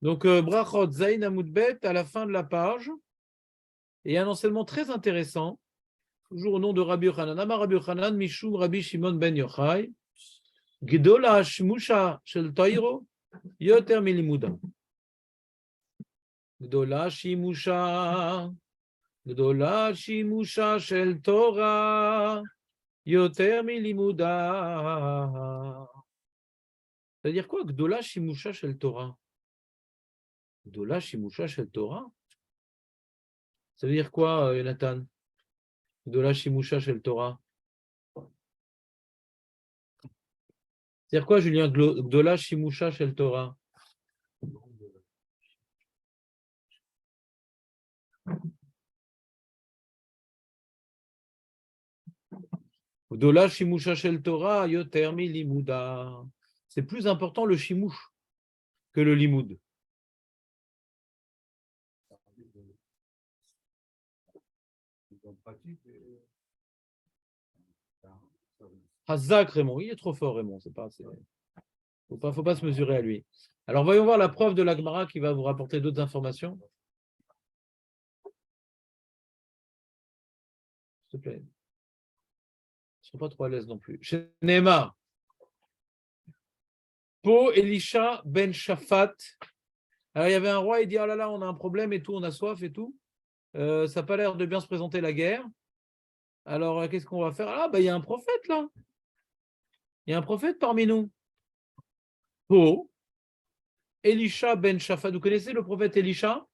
Donc, Brachot Zain Amoudbet, à la fin de la page, et un enseignement très intéressant, toujours au nom de Rabbi Yochanan. Amar Rabbi Yochanan, Mishum Rabbi Shimon ben Yochai, Gdola Shmusha Shel Tairo, Yoter Milimuda. Gdola Shimusha, Gdola Shimusha Shel Torah, Yoter Milimuda. C'est-à-dire quoi, Gdola Shimusha Shel Torah? Gdola Shimusha Shel Torah? Ça veut dire quoi, Jonathan? Gdola Shimusha Shel Torah? C'est-à-dire quoi, Julien? Gdola Shimusha Shel Torah? Gdola Shimusha Shel Torah, Yoter Milimuda. C'est plus important le Shimush que le Limoud. Hazak Raymond, il est trop fort Raymond, c'est pas, faut pas se mesurer à lui. Alors voyons voir la preuve de la Gemara qui va vous rapporter d'autres informations. S'il te plaît. Ils ne sont pas trop à l'aise non plus. Chez Neymar, Po Elisha ben Shafat. Alors il y avait un roi, il dit oh là là, on a un problème et tout, on a soif et tout. Ça n'a pas l'air de bien se présenter la guerre. Alors qu'est-ce qu'on va faire? Ah ben il y a un prophète là. Il y a un prophète parmi nous. Po Elisha ben Shafat. Vous connaissez le prophète Elisha?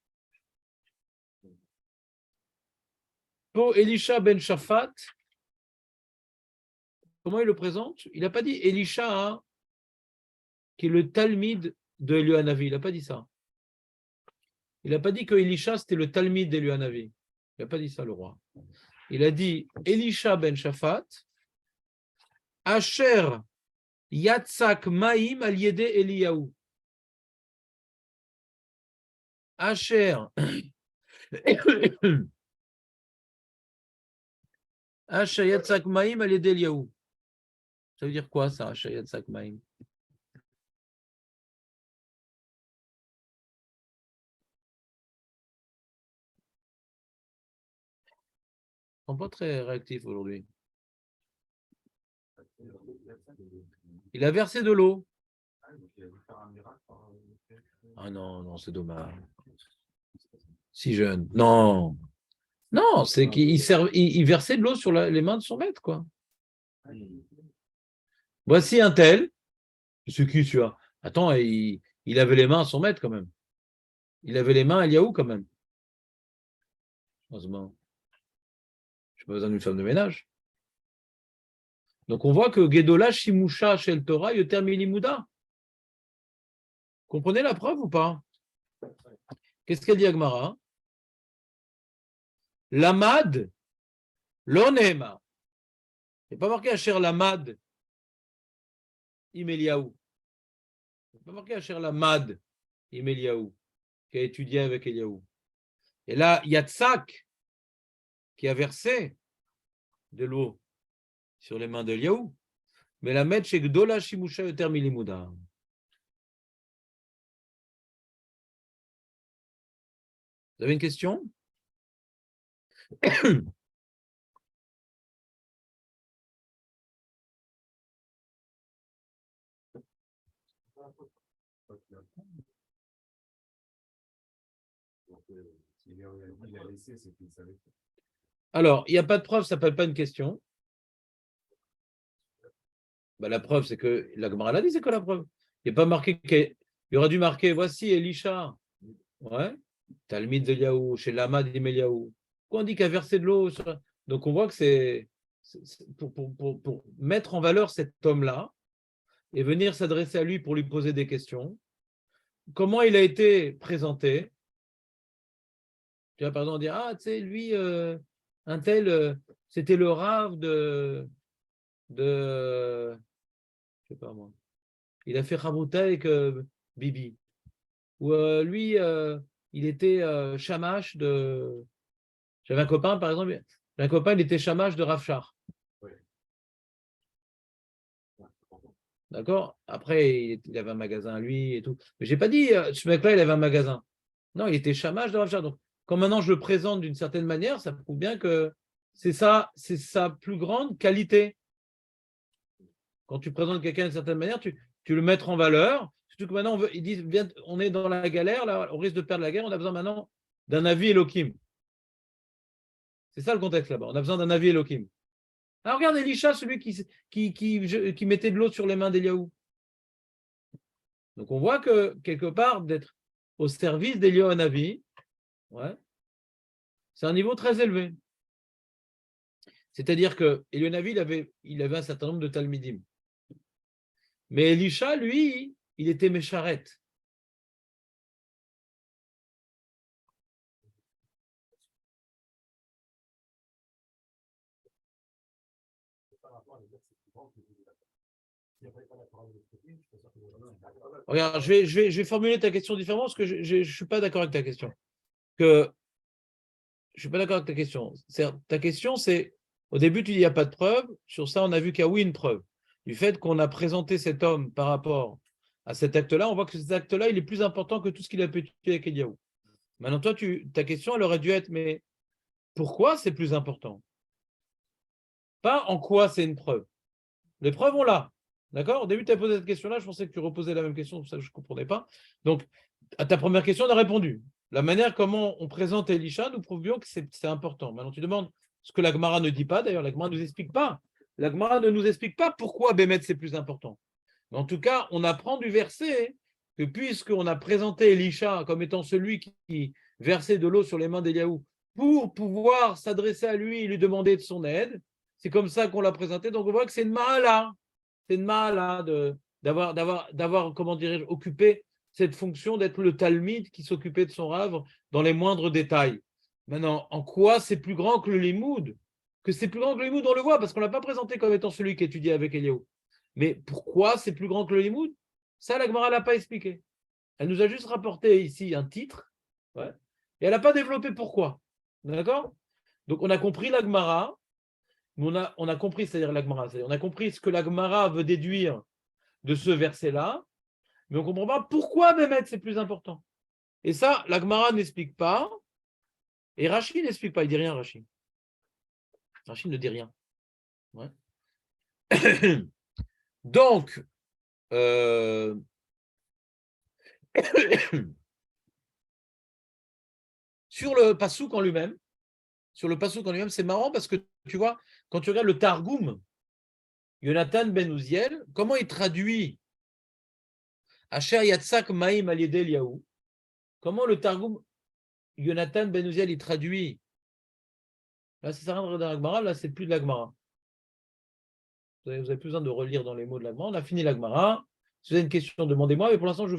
Po Elisha ben Shafat. Comment il le présente? Il n'a pas dit Elisha, hein, qui est le Talmide de Elianavi. Il n'a pas dit ça. Il n'a pas dit que Elisha, c'était le Talmide d'Elianavi. Il n'a pas dit ça, le roi. Il a dit Elisha ben Shafat, Asher Yatzak Maïm al Yede Eliyahu. Asher. Asher Yatzak Maïm al Yede Eliyahu. Ça veut dire quoi ça, Asher Yatzak Maïm? Ils ne sont pas très réactifs aujourd'hui. Il a versé de l'eau. Ah non, non, c'est dommage. Si jeune. Non. Non, c'est qu'il versait de l'eau sur les mains de son maître, quoi. Voici un tel. C'est qui, tu vois? Attends, il avait les mains à son maître, quand même. Il avait les mains à Eliaou, quand même. Heureusement. Je n'ai pas besoin d'une femme de ménage. Donc, on voit que Gedola Shimusha Shel Torah Yoter Milimuda. Comprenez la preuve ou pas? Qu'est-ce qu'elle dit Agmara? Lamad, l'onema. Il n'est pas marqué Asher Lamad, Imeliaou. Il n'est pas marqué Asher Lamad, Imeliaou, qui a étudié avec Eliaou. Et là, Yatzak, qui a versé de l'eau sur les mains d'Eliaou. Mais la mettre chez Gdola Shimusha Yoter Milimuda. Vous avez une question? Alors, il n'y a pas de preuve, ça ne s'appelle pas une question. Ben, la preuve, c'est que la Gemara l'a dit, c'est quoi la preuve? Il n'y a pas marqué il aurait dû marquer voici Elisha. Ouais. Talmid de Yaou, chez Lama d'Imeliaou. Quand on dit qu'il a versé de l'eau, donc on voit que c'est pour mettre en valeur cet homme-là et venir s'adresser à lui pour lui poser des questions. Comment il a été présenté? Tu vas pardon dire ah tu sais lui un tel c'était le rave de je sais pas moi. Il a fait Chabouta avec Bibi. Ou lui il était Shamash de. J'avais un copain par exemple. Un copain il était Shamash de Rav Shach. D'accord? Après, il avait un magasin à lui et tout. Mais je n'ai pas dit, ce mec-là, il avait un magasin. Non, il était chamash de Rav Shach. Donc, quand maintenant je le présente d'une certaine manière, ça prouve bien que c'est sa plus grande qualité. Quand tu présentes quelqu'un d'une certaine manière, tu le mets en valeur. Surtout que maintenant, ils disent, on est dans la galère, là, on risque de perdre la guerre, on a besoin maintenant d'un avis Elohim. C'est ça le contexte là-bas. On a besoin d'un avis Elohim. Alors regarde Elisha, celui qui mettait de l'eau sur les mains d'Eliaou. Donc on voit que quelque part, d'être au service d'Eliaou Hanavi, ouais, c'est un niveau très élevé. C'est-à-dire que Eliaou Hanavi, il avait un certain nombre de talmidim. Mais Elisha, lui, il était mécharet. Regarde, je vais formuler ta question différemment parce que je ne suis pas d'accord avec ta question. Je ne suis pas d'accord avec ta question. Ta question, c'est, au début, tu dis qu'il n'y a pas de preuve. Sur ça, on a vu qu'il y a oui une preuve. Du fait qu'on a présenté cet homme par rapport à cet acte-là, on voit que cet acte-là, il est plus important que tout ce qu'il a pu tuer avec Eliaou. Maintenant, toi, ta question, elle aurait dû être, mais pourquoi c'est plus important? Pas en quoi c'est une preuve. Les preuves, on l'a. D'accord? Au début, tu as posé cette question-là, je pensais que tu reposais la même question, c'est pour ça que je ne comprenais pas. Donc, à ta première question, on a répondu. La manière comment on présente Elisha nous prouve bien que c'est important. Maintenant, tu demandes ce que la Gemara ne dit pas. D'ailleurs, la Gemara ne nous explique pas. La Gemara ne nous explique pas pourquoi Bémet c'est plus important. Mais en tout cas, on apprend du verset que puisqu'on a présenté Elisha comme étant celui qui versait de l'eau sur les mains d'Eliaou pour pouvoir s'adresser à lui et lui demander de son aide, c'est comme ça qu'on l'a présenté. Donc, on voit que c'est une mahala. C'est une mahala d'avoir, comment dirais-je, occupé cette fonction d'être le talmide qui s'occupait de son rave dans les moindres détails. Maintenant, en quoi c'est plus grand que le limoud? Que c'est plus grand que le limoud, on le voit, parce qu'on ne l'a pas présenté comme étant celui qui étudiait avec Eliaou. Mais pourquoi c'est plus grand que le limoud? Ça, la Gemara ne l'a pas expliqué. Elle nous a juste rapporté ici un titre, ouais, et elle n'a pas développé pourquoi. D'accord? Donc, on a compris la Gemara, on a compris, c'est-à-dire la Gemara, on a compris ce que la Gemara veut déduire de ce verset-là, mais on ne comprend pas pourquoi Bémet c'est plus important. Et ça, la Gemara n'explique pas, et Rachid n'explique pas, il dit rien, Rachid. Rachid ne dit rien. Ouais. Donc, sur le Passouk en lui-même, c'est marrant parce que tu vois, quand tu regardes le Targum, Yonatan ben Uziel, comment il traduit Asher Yatsak Maïm Aliedel Yahu? Comment le Targum Yonatan ben Uziel il traduit? Là, ça sert à rien de regarder la Gemara, là, c'est plus de la Gemara. Vous avez plus besoin de relire dans les mots de la Gemara. On a fini la Gemara. Si vous avez une question, demandez-moi. Mais pour l'instant, je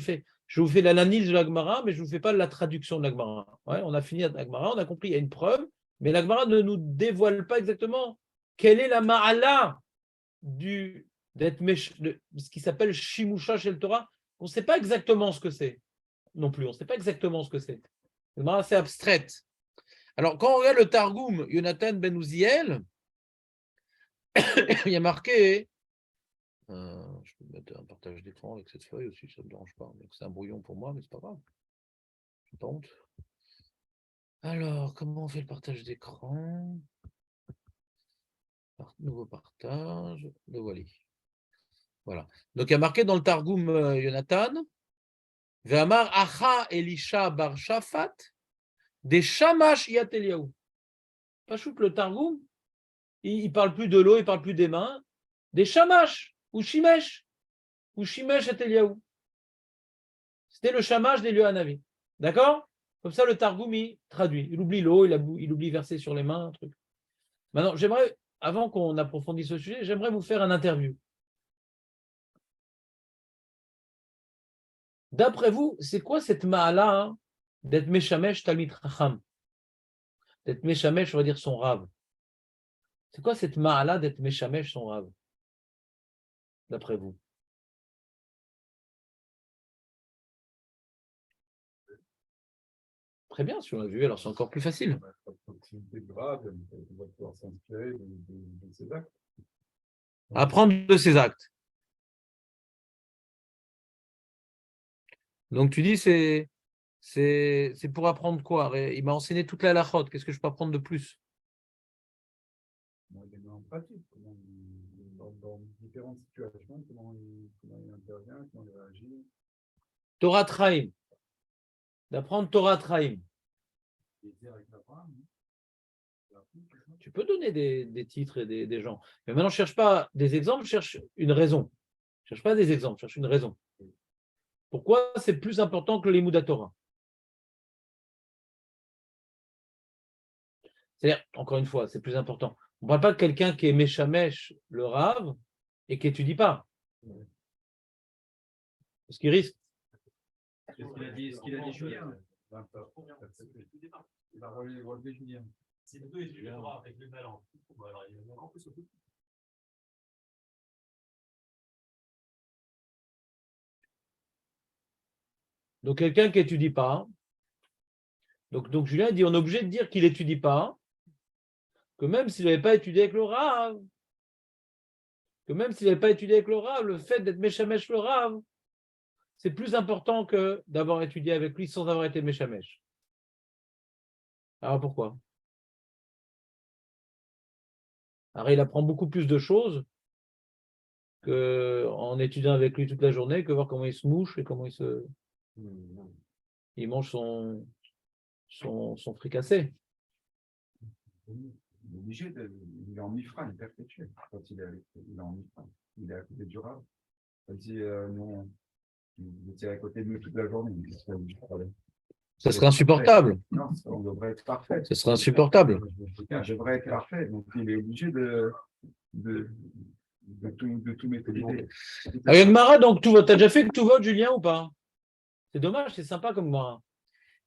vous fais l'analyse de la Gemara, mais je ne vous fais pas la traduction de la Gemara. Ouais, on a fini la Gemara, on a compris, il y a une preuve, mais la Gemara ne nous dévoile pas exactement quelle est la ma'ala de ce qui s'appelle Shimusha chez le Torah. On ne sait pas exactement ce que c'est non plus. On ne sait pas exactement ce que c'est. La Gemara, c'est abstraite. Alors, quand on regarde le Targum, Yonatan ben Uziel, il y a marqué. Je peux mettre un partage d'écran avec cette feuille aussi, ça ne me dérange pas. C'est un brouillon pour moi, mais c'est pas grave. J'ai pas honte. Alors, comment on fait le partage d'écran? Nouveau partage, le voilà. Voilà. Donc, il y a marqué dans le Targum Yonatan, Ve'amar Acha Elisha bar Shafat, des Shamash Yat Eliyahu. Pas chouk le Targum, il ne parle plus de l'eau, il ne parle plus des mains, des Shamash, ou Shimesh Yat Eliyahu. C'était le Shamash des lieux Hanavi. D'accord? Comme ça, le Targum, il traduit. Il oublie l'eau, il oublie verser sur les mains, un truc. Maintenant, avant qu'on approfondisse ce sujet, j'aimerais vous faire un interview. D'après vous, c'est quoi cette ma'ala hein, d'être Meshamesh Talmid Chacham? D'être Meshamesh, on va dire son rave. C'est quoi cette ma'ala d'être Meshamesh son rave? D'après vous? Très bien, si on l'a vu, alors c'est encore plus facile. Apprendre de ses actes. Donc tu dis, c'est pour apprendre quoi? Il m'a enseigné toute la halachot. Qu'est-ce que je peux apprendre de plus? Moi, il est en pratique, dans différentes situations, comment il intervient, comment il réagit. Torah Traim. D'apprendre Torah Traim. Tu peux donner des titres et des gens. Mais maintenant, je ne cherche pas des exemples, je cherche une raison. Je ne cherche pas des exemples, je cherche une raison. Pourquoi c'est plus important que l'Imoud Torah? C'est-à-dire, encore une fois, c'est plus important. On ne parle pas de quelqu'un qui est méchamèche, le rave, et qui n'étudie pas. Parce qu'il risque. Ce qu'il a dit Julien. Il va relever Julien. C'est les deux étudiants avec le talent. Donc, quelqu'un qui n'étudie pas. Donc, Julien dit on est obligé de dire qu'il n'étudie pas, que même s'il n'avait pas étudié avec le rave, que même s'il n'avait pas étudié avec le rave, le fait d'être méchamèche le rave, c'est plus important que d'avoir étudié avec lui sans avoir été méchamèche. Alors pourquoi? Alors il apprend beaucoup plus de choses qu'en étudiant avec lui toute la journée, que voir comment il se mouche et comment il mange son fricassé. Il est obligé il est en mifra, il est perpétuel. Quand il est en mifra, il est à côté du rave. Comme si nous, il était à côté de nous toute la journée. Ça serait insupportable. Non, on devrait être parfait. Ce serait insupportable. Je devrais être parfait. Donc il est obligé de tout maîtriser. Mara, donc tu as déjà fait que tu votes, Julien, ou pas? C'est dommage, c'est sympa comme Mara.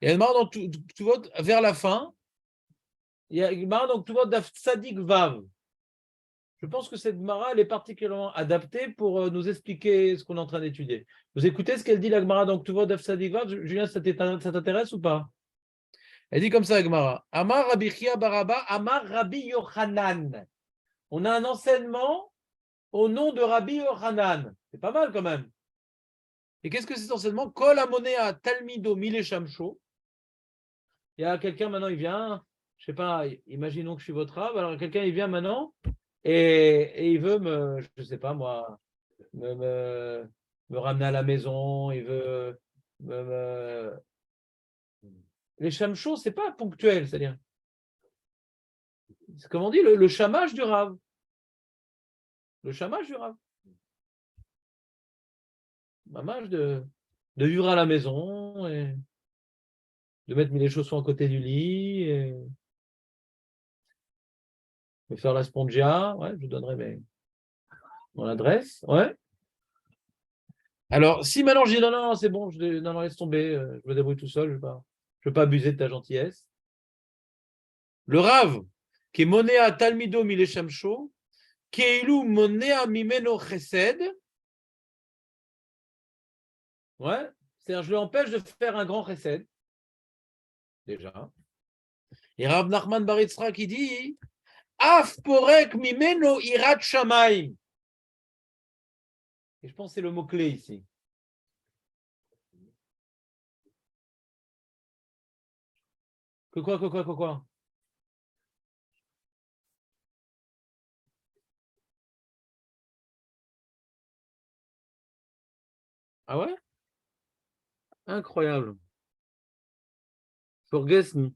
Et Mara, donc tu votes vers la fin. Il y a Mara, donc tu votes d'Afsadik Vav. Je pense que cette Gemara, elle est particulièrement adaptée pour nous expliquer ce qu'on est en train d'étudier. Vous écoutez ce qu'elle dit, la Gemara, donc tu vois d'Afsadik Vav. Julien, ça t'intéresse ou pas? Elle dit comme ça, la Gemara. Amar Rabbi Chia Baraba, Amar Rabbi Yochanan. On a un enseignement au nom de Rabbi Yochanan. C'est pas mal quand même. Et qu'est-ce que c'est cet enseignement? Kol Amonea Talmido Mile Shamsho. Il y a quelqu'un maintenant, il vient, je sais pas, imaginons que je suis votre rave, alors quelqu'un il vient maintenant et il veut je sais pas moi, me, me, me ramener à la maison, il veut les chamchos, c'est pas ponctuel, c'est-à-dire, c'est comme on dit, le chamage du rave. Le chamage du rave. Chamage de vivre à la maison et de mettre les chaussons à côté du lit et de faire la spongia. Ouais, je vous donnerai mon adresse. Ouais. Alors, si maintenant je dis non, non, c'est bon, non, laisse tomber, je me débrouille tout seul, je ne veux pas abuser de ta gentillesse. Le Rav, qui est Monea Talmido Mileshamsho, Keilu Monea Mimeno Chesed, ouais, c'est-à-dire je l'empêche de faire un grand chesed, déjà. Et Rav Nachman Bar Yitzhak qui dit Af Porek Mimeno Irat Shamaim. Et je pense que c'est le mot-clé ici. Que quoi? Ah ouais? Incroyable. Forget me.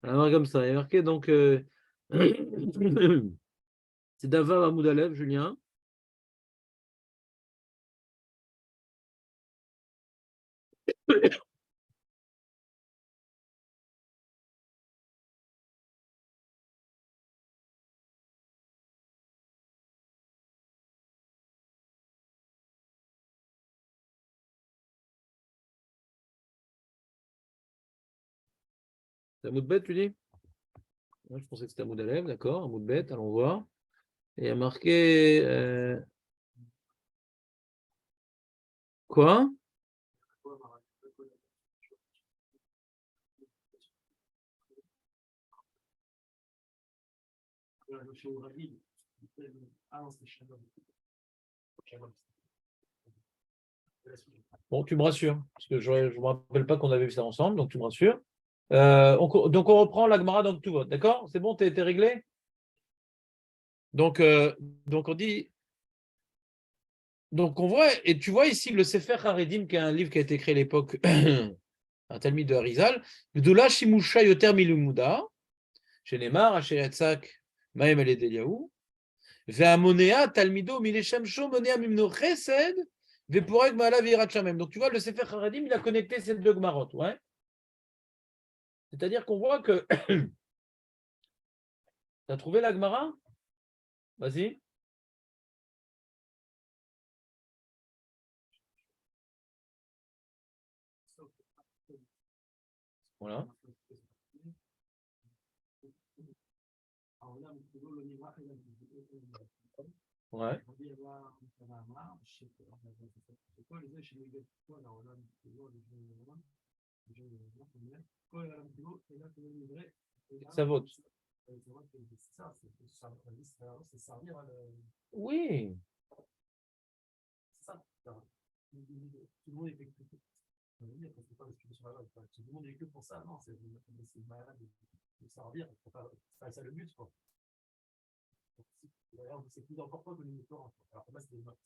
Alors comme ça, il est marqué donc c'est Davar Amoudalev, Julien. C'est Amoudbet, tu dis? Moi, je pensais que c'était Amoudalev, d'accord, Amoudbet, allons voir. Et il y a marqué quoi? Bon, tu me rassures, parce que je ne me rappelle pas qu'on avait vu ça ensemble, donc tu me rassures. Donc on reprend la Gemara dans tout vote, d'accord? C'est bon, t'es réglé? Donc on dit. Donc on voit, et tu vois ici le Sefer Haredim, qui est un livre qui a été créé à l'époque, un Talmud de Harizal, Gdoula Shimusha Yoter Milumuda, chez Neymar, Asher Yatzak, Mahem El Eliyahu, Ve'amonea Talmido Mileshem Sho Monea Mimno Chesed, Ve'porek Ma'ala V'irat Shamem. Donc tu vois, le Sefer Haredim, il a connecté ces deux Gemarot, ouais. C'est-à-dire qu'on voit que. Tu as trouvé la Gemara? Vas-y. Voilà. Ouais. Ça vote. Oui.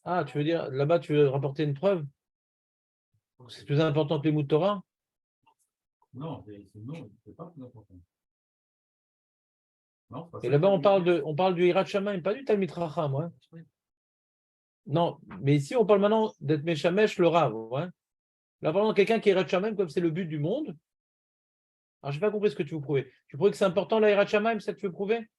Ah, tu veux dire, là-bas, tu veux rapporter une preuve? C'est plus important que les mots de Torah? Non, c'est pas plus important. Non, et là-bas, on parle du Hirat Shamayim, pas du Talmid Chacham, ouais. Non, mais ici, on parle maintenant d'être Meshamesh, le Rav, ouais. Là, par exemple, quelqu'un qui est Hirat Shamayim, comme c'est le but du monde. Alors, je n'ai pas compris ce que tu veux prouver. Tu prouves que c'est important, la Hirat Shamayim, c'est ça que tu veux prouver?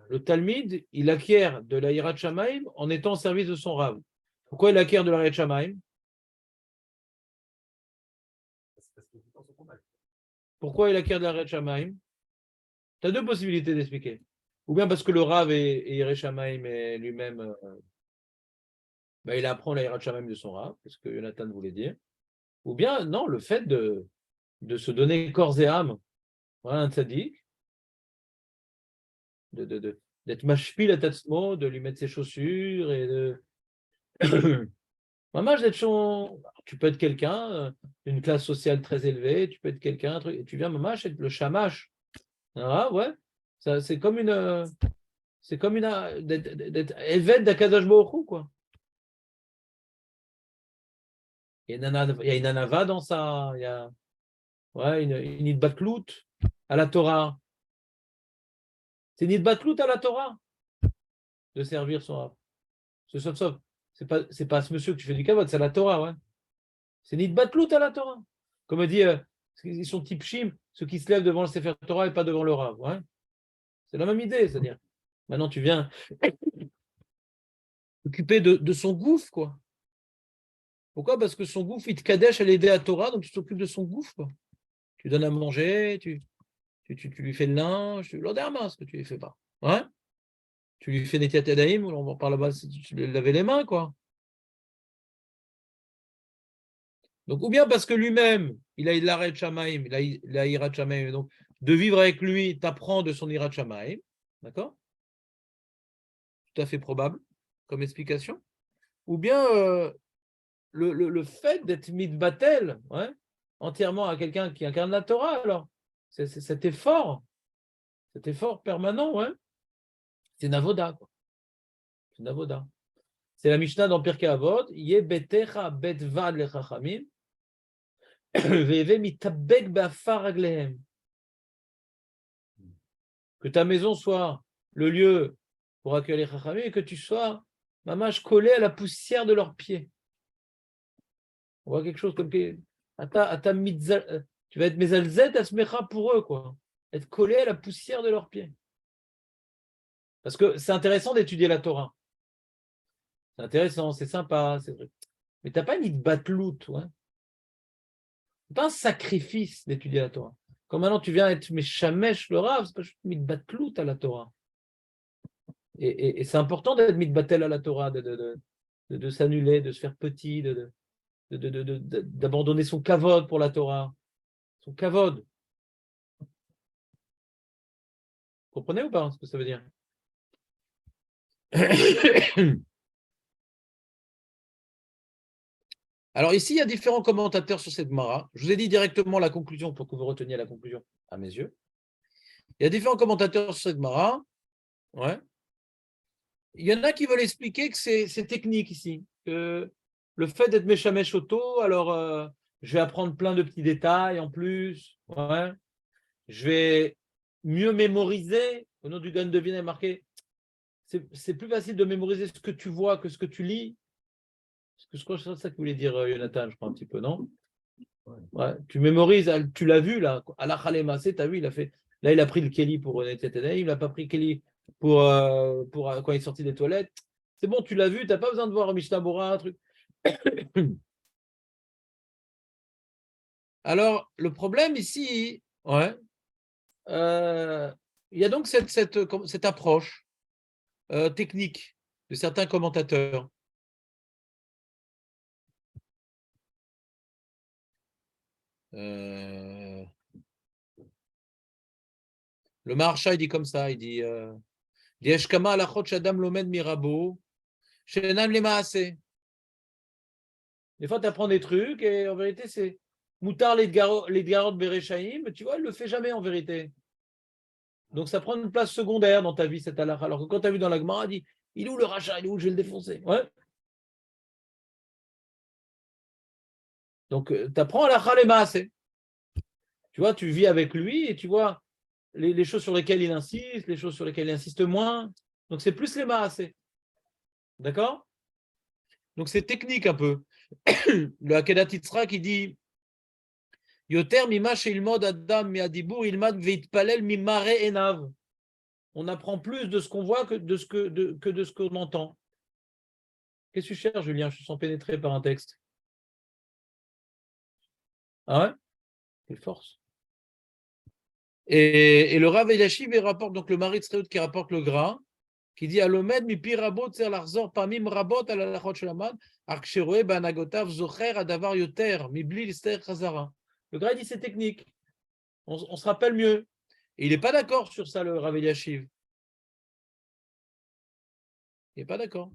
Le Talmid, il acquiert de la Hirat Shamayim en étant au service de son Rav. Pourquoi il acquiert de la Hirat Shamayim? Pourquoi il acquiert de la Hirat Shamayim? Tu as deux possibilités d'expliquer. Ou bien parce que le Rav est Hirat Shamayim et lui-même, il apprend la Hirat Shamayim de son Rav, c'est ce que Jonathan voulait dire. Ou bien, non, le fait de se donner corps et âme, voilà, un tzaddik, d'être mashpil à tatsmo, de lui mettre ses chaussures et de. Maman, tu peux être quelqu'un d'une classe sociale très élevée, tu peux être quelqu'un, et tu viens, maman, être le shamash. Ah ouais, ça, c'est comme une. D'être évêque d'Akadosh Baruch Hu, quoi. Il y a une anava dans ça, il y a une idbatlout à la Torah. C'est une idbatlout à la Torah de servir son rab. Sauf, c'est pas ce monsieur que tu fais du kavod, c'est la Torah, ouais. C'est une idbatlout à la Torah. Comme dit, ils sont tipshim, ceux qui se lèvent devant le Sefer Torah et pas devant le rab, ouais. C'est la même idée, c'est-à-dire, maintenant tu viens t'occuper de son gouffre, quoi. Pourquoi? Parce que son gouffre, il te kadesh à l'aider à Torah, donc tu t'occupes de son gouffre, quoi. Tu donnes à manger, tu lui fais le linge, l'oderma, ce que tu lui fais pas. Ouais. Tu lui fais des tiatadaïm, on parle là-bas, tu lui laver les mains, quoi. Donc, ou bien parce que lui-même, il a l'Irat Shamaim, il a Irat Shamaim, donc de vivre avec lui, t'apprends de son Irat Shamaim, d'accord? Tout à fait probable comme explication. Ou bien le fait d'être mitbatel, ouais, entièrement à quelqu'un qui incarne la Torah, alors, c'est cet effort permanent, ouais, c'est Navoda, quoi. C'est Navoda. C'est la Mishnah dans Pirkei Avot, Ye betecha betvad lechachamim, que ta maison soit le lieu pour accueillir les chachamim et que tu sois, mamash, collé à la poussière de leurs pieds. On voit quelque chose comme que tu vas être mezalzet asmecha pour eux, quoi. Être collé à la poussière de leurs pieds. Parce que c'est intéressant d'étudier la Torah. C'est intéressant, c'est sympa, c'est vrai. Mais tu n'as pas une batlout, ouais. C'est pas un sacrifice d'étudier la Torah. Comme maintenant tu viens être Meshamesh le Rav, c'est pas juste mitbatlout à la Torah. Et c'est important d'être mitbatel à la Torah, de s'annuler, de se faire petit. d'abandonner son kavod pour la Torah. Son kavod. Vous comprenez ou pas ce que ça veut dire? Alors ici, il y a différents commentateurs sur cette Gemara. Je vous ai dit directement la conclusion pour que vous reteniez la conclusion à mes yeux. Il y a différents commentateurs sur cette Gemara. Ouais. Il y en a qui veulent expliquer que c'est technique ici. Que le fait d'être Meshamesh Auto, alors je vais apprendre plein de petits détails en plus. Ouais. Je vais mieux mémoriser. Au nom du Gan de Vienne est marqué. C'est plus facile de mémoriser ce que tu vois que ce que tu lis. Je crois que c'est ça que voulait dire Jonathan, je crois un petit peu, non? Ouais. Tu mémorises, tu l'as vu là, à la Khalemassé, tu as vu, il a fait. Là, il a pris le Kelly pour etc. Il n'a pas pris le Kelly pour quand il est sorti des toilettes. C'est bon, tu l'as vu, tu n'as pas besoin de voir Mishnah Bora, un truc. Alors, le problème ici, ouais, il y a donc cette approche technique de certains commentateurs. Le Maharsha, il dit comme ça, il dit Yeshkama alachot shadam lomed mirabo, shenam lemaase. Des fois, tu apprends des trucs et en vérité, c'est Moutar les Garot Berechaim, tu vois, il ne le fait jamais en vérité. Donc, ça prend une place secondaire dans ta vie, cette halakha. Alors que quand tu as vu dans la Gemara, dit il est où le rachat, il est où, je vais le défoncer. Ouais. Donc, tu apprends halakha les maasé. Tu vois, tu vis avec lui et tu vois les choses sur lesquelles il insiste, les choses sur lesquelles il insiste moins. Donc, c'est plus les maasé. D'accord? Donc, c'est technique un peu. Le Hakedat Yitzhak qui dit Yoter mima sheilmod adam miadibur ilmad veitpalel mimare enav. On apprend plus de ce qu'on voit que de ce qu'on entend. Qu'est-ce que tu cherches, Julien? Je me sens pénétré par un texte. Ah ouais? Quelle force. Et le Rav Eliashiv, il rapporte donc le mari de Sreut qui rapporte le gras, qui dit Alomed mi pi rabot ser larzor pamim rabot al alachot shelamad arksheroe banagotav zocher adavar yoter mi bli lister chazara. Le gras dit c'est technique. On se rappelle mieux. Et il n'est pas d'accord sur ça, le Rav Eliashiv. Il n'est pas d'accord.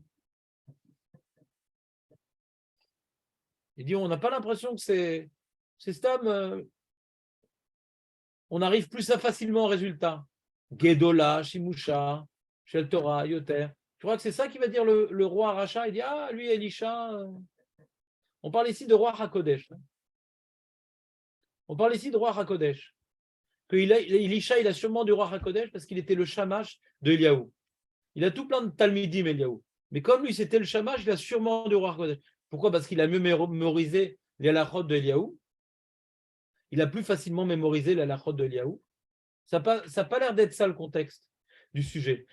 Il dit on n'a pas l'impression que c'est stable. On arrive plus facilement au résultat. Gedola, Shimusha, Shel Torah, Yoter. Tu crois que c'est ça qui va dire le roi Racha? Il dit ah, lui, Elisha. On parle ici de roi Hakodesh. On parle ici de roi Hakodesh. Que Elisha, il a sûrement du roi Hakodesh parce qu'il était le shamash de Eliaou. Il a tout plein de Talmidim, Eliaou. Mais comme lui, c'était le shamash, il a sûrement du roi Hakodesh. Pourquoi? Parce qu'il a mieux mémorisé les halachot de Eliaou. Il a plus facilement mémorisé les halachot de Eliaou. Ça n'a pas l'air d'être ça le contexte du sujet.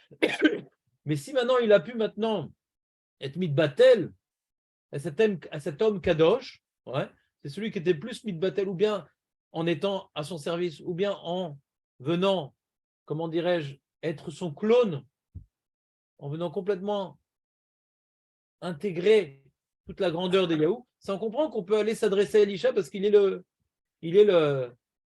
Mais si maintenant il a pu être mitbatel à cet homme kadosh, ouais, c'est celui qui était plus mitbatel, ou bien en étant à son service, ou bien en venant, comment dirais-je, être son clone, en venant complètement intégrer toute la grandeur d'Eliaou, ça on comprend qu'on peut aller s'adresser à Elisha parce qu'il est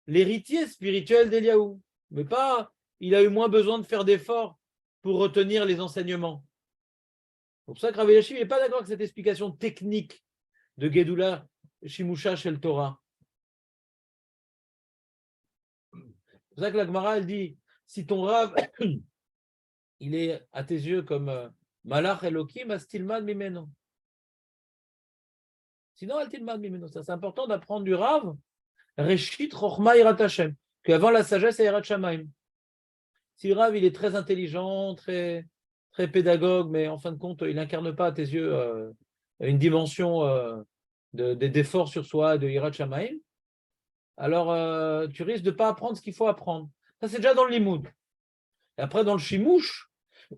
l'héritier spirituel d'Eliaou. Mais pas, il a eu moins besoin de faire d'efforts pour retenir les enseignements. C'est pour ça que Rav Eliashiv n'est pas d'accord avec cette explication technique de Gedula Shimusha Shel Torah. C'est pour ça que la Gemara, elle dit, si ton Rav, il est à tes yeux comme Malach Elohim, Astilman Mimeno. Sinon, Altilman Mimeno. Ça, c'est important d'apprendre du Rav, Reshit Rochma Irat Hashem, qu'avant la sagesse, c'est Irat Shamaim. Si le Rav, il est très intelligent, très, très pédagogue, mais en fin de compte, il n'incarne pas à tes yeux une dimension d'effort sur soi, de Hirat Shamaim, alors tu risques de ne pas apprendre ce qu'il faut apprendre. Ça, c'est déjà dans le limoud. Et après, dans le chimouche,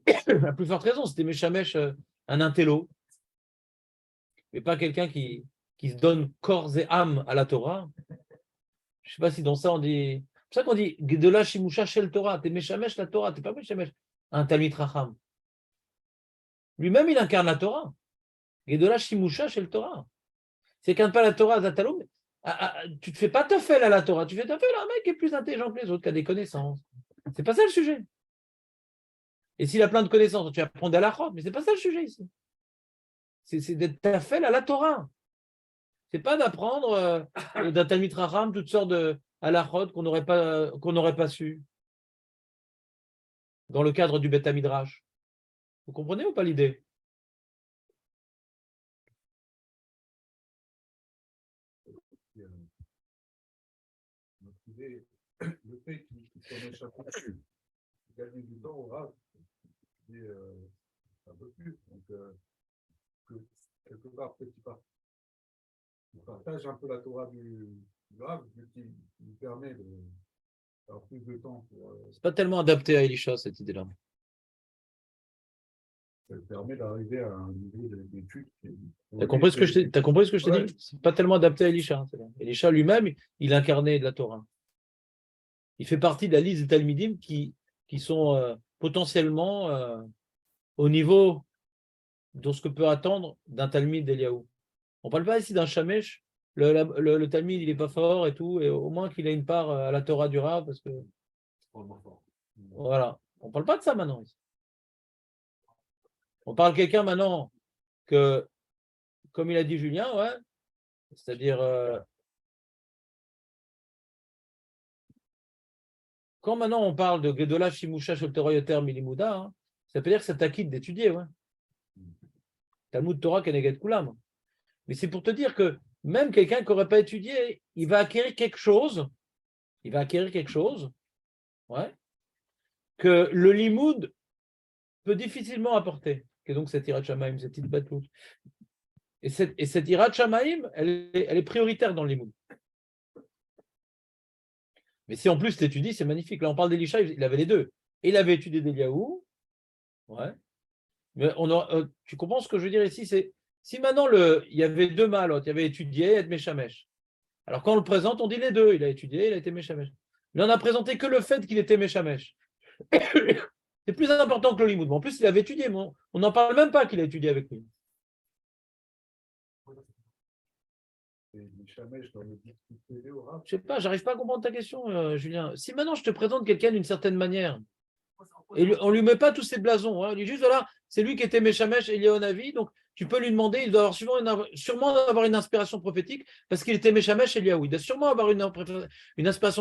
à plus forte raison, c'était Meshamesh, un intello, mais pas quelqu'un qui se donne corps et âme à la Torah. Je ne sais pas si dans ça on dit. C'est pour ça qu'on dit Gedola Shimusha Shel Torah. T'es Meshamesh la Torah, t'es pas Meshamesh un Talmid Racham. Lui-même, il incarne la Torah. Gedola Shimusha Shel Torah. C'est qu'un pas la Torah, Zataloum, tu ne te fais pas tafel à la Torah, tu fais tafel à un mec qui est plus intelligent que les autres, qui a des connaissances. C'est pas ça le sujet. Et s'il a plein de connaissances, tu vas apprendre à la chod, mais c'est pas ça le sujet ici. C'est d'être tafel à la Torah. C'est pas d'apprendre d'un Talmid Racham toutes sortes de halachot qu'on n'aurait pas su dans le cadre du Beth Midrash. Vous comprenez ou pas l'idée? Le fait qu'il connaisse chapeau, gagner du temps au Rav, c'est un peu plus. Donc, que quelque part, peut-être il partage un peu la Torah du Rav, vu qu'il lui permet d'avoir plus de temps pour. C'est pas tellement adapté à Elisha, cette idée-là. Ça lui permet d'arriver à un niveau d'étude. T'as compris ce que je t'ai dit? C'est pas tellement adapté à Elisha. Elisha lui-même, il incarnait de la Torah. Il fait partie de la liste des Talmidim qui sont potentiellement au niveau de ce que peut attendre d'un Talmid d'Eliaou. On ne parle pas ici d'un Shamesh. Le Talmid, il n'est pas fort et tout, et au moins qu'il ait une part à la Torah du Rav, parce que. Voilà. On ne parle pas de ça maintenant. On parle de quelqu'un maintenant que, comme il a dit Julien, ouais, c'est-à-dire. Quand maintenant on parle de Gedolah Shimusha Sholteroyoter Milimouda, hein, ça veut dire que ça t'acquitte d'étudier. Ouais. Talmud Torah Keneget Kulam. Mais c'est pour te dire que même quelqu'un qui n'aurait pas étudié, il va acquérir quelque chose. Ouais, que le limoud peut difficilement apporter. Et donc cette Hirat Shamaim, cette Hitbatlout. Et cette Hirat Shamaim, elle est prioritaire dans le limoud. Mais si en plus tu étudies, c'est magnifique. Là, on parle d'Elisha, il avait les deux. Il avait étudié d'Eliaou. Ouais. Mais tu comprends ce que je veux dire ici? C'est si maintenant il y avait deux malotes, il y avait étudié et être Meshamesh. Alors quand on le présente, on dit les deux. Il a étudié, il a été Meshamesh. Mais on n'a présenté que le fait qu'il était Meshamesh. C'est plus important que le limoud. En plus, il avait étudié. Mais on n'en parle même pas qu'il a étudié avec lui. Je sais pas, j'arrive pas à comprendre ta question, Julien. Si maintenant je te présente quelqu'un d'une certaine manière, et on lui met pas tous ses blasons, hein, on lui dit juste voilà, c'est lui qui était Meshamesh et Eliaonavi, donc tu peux lui demander, il doit avoir sûrement avoir une inspiration prophétique parce qu'il était Meshamesh et Eliaou. Il doit sûrement avoir une inspiration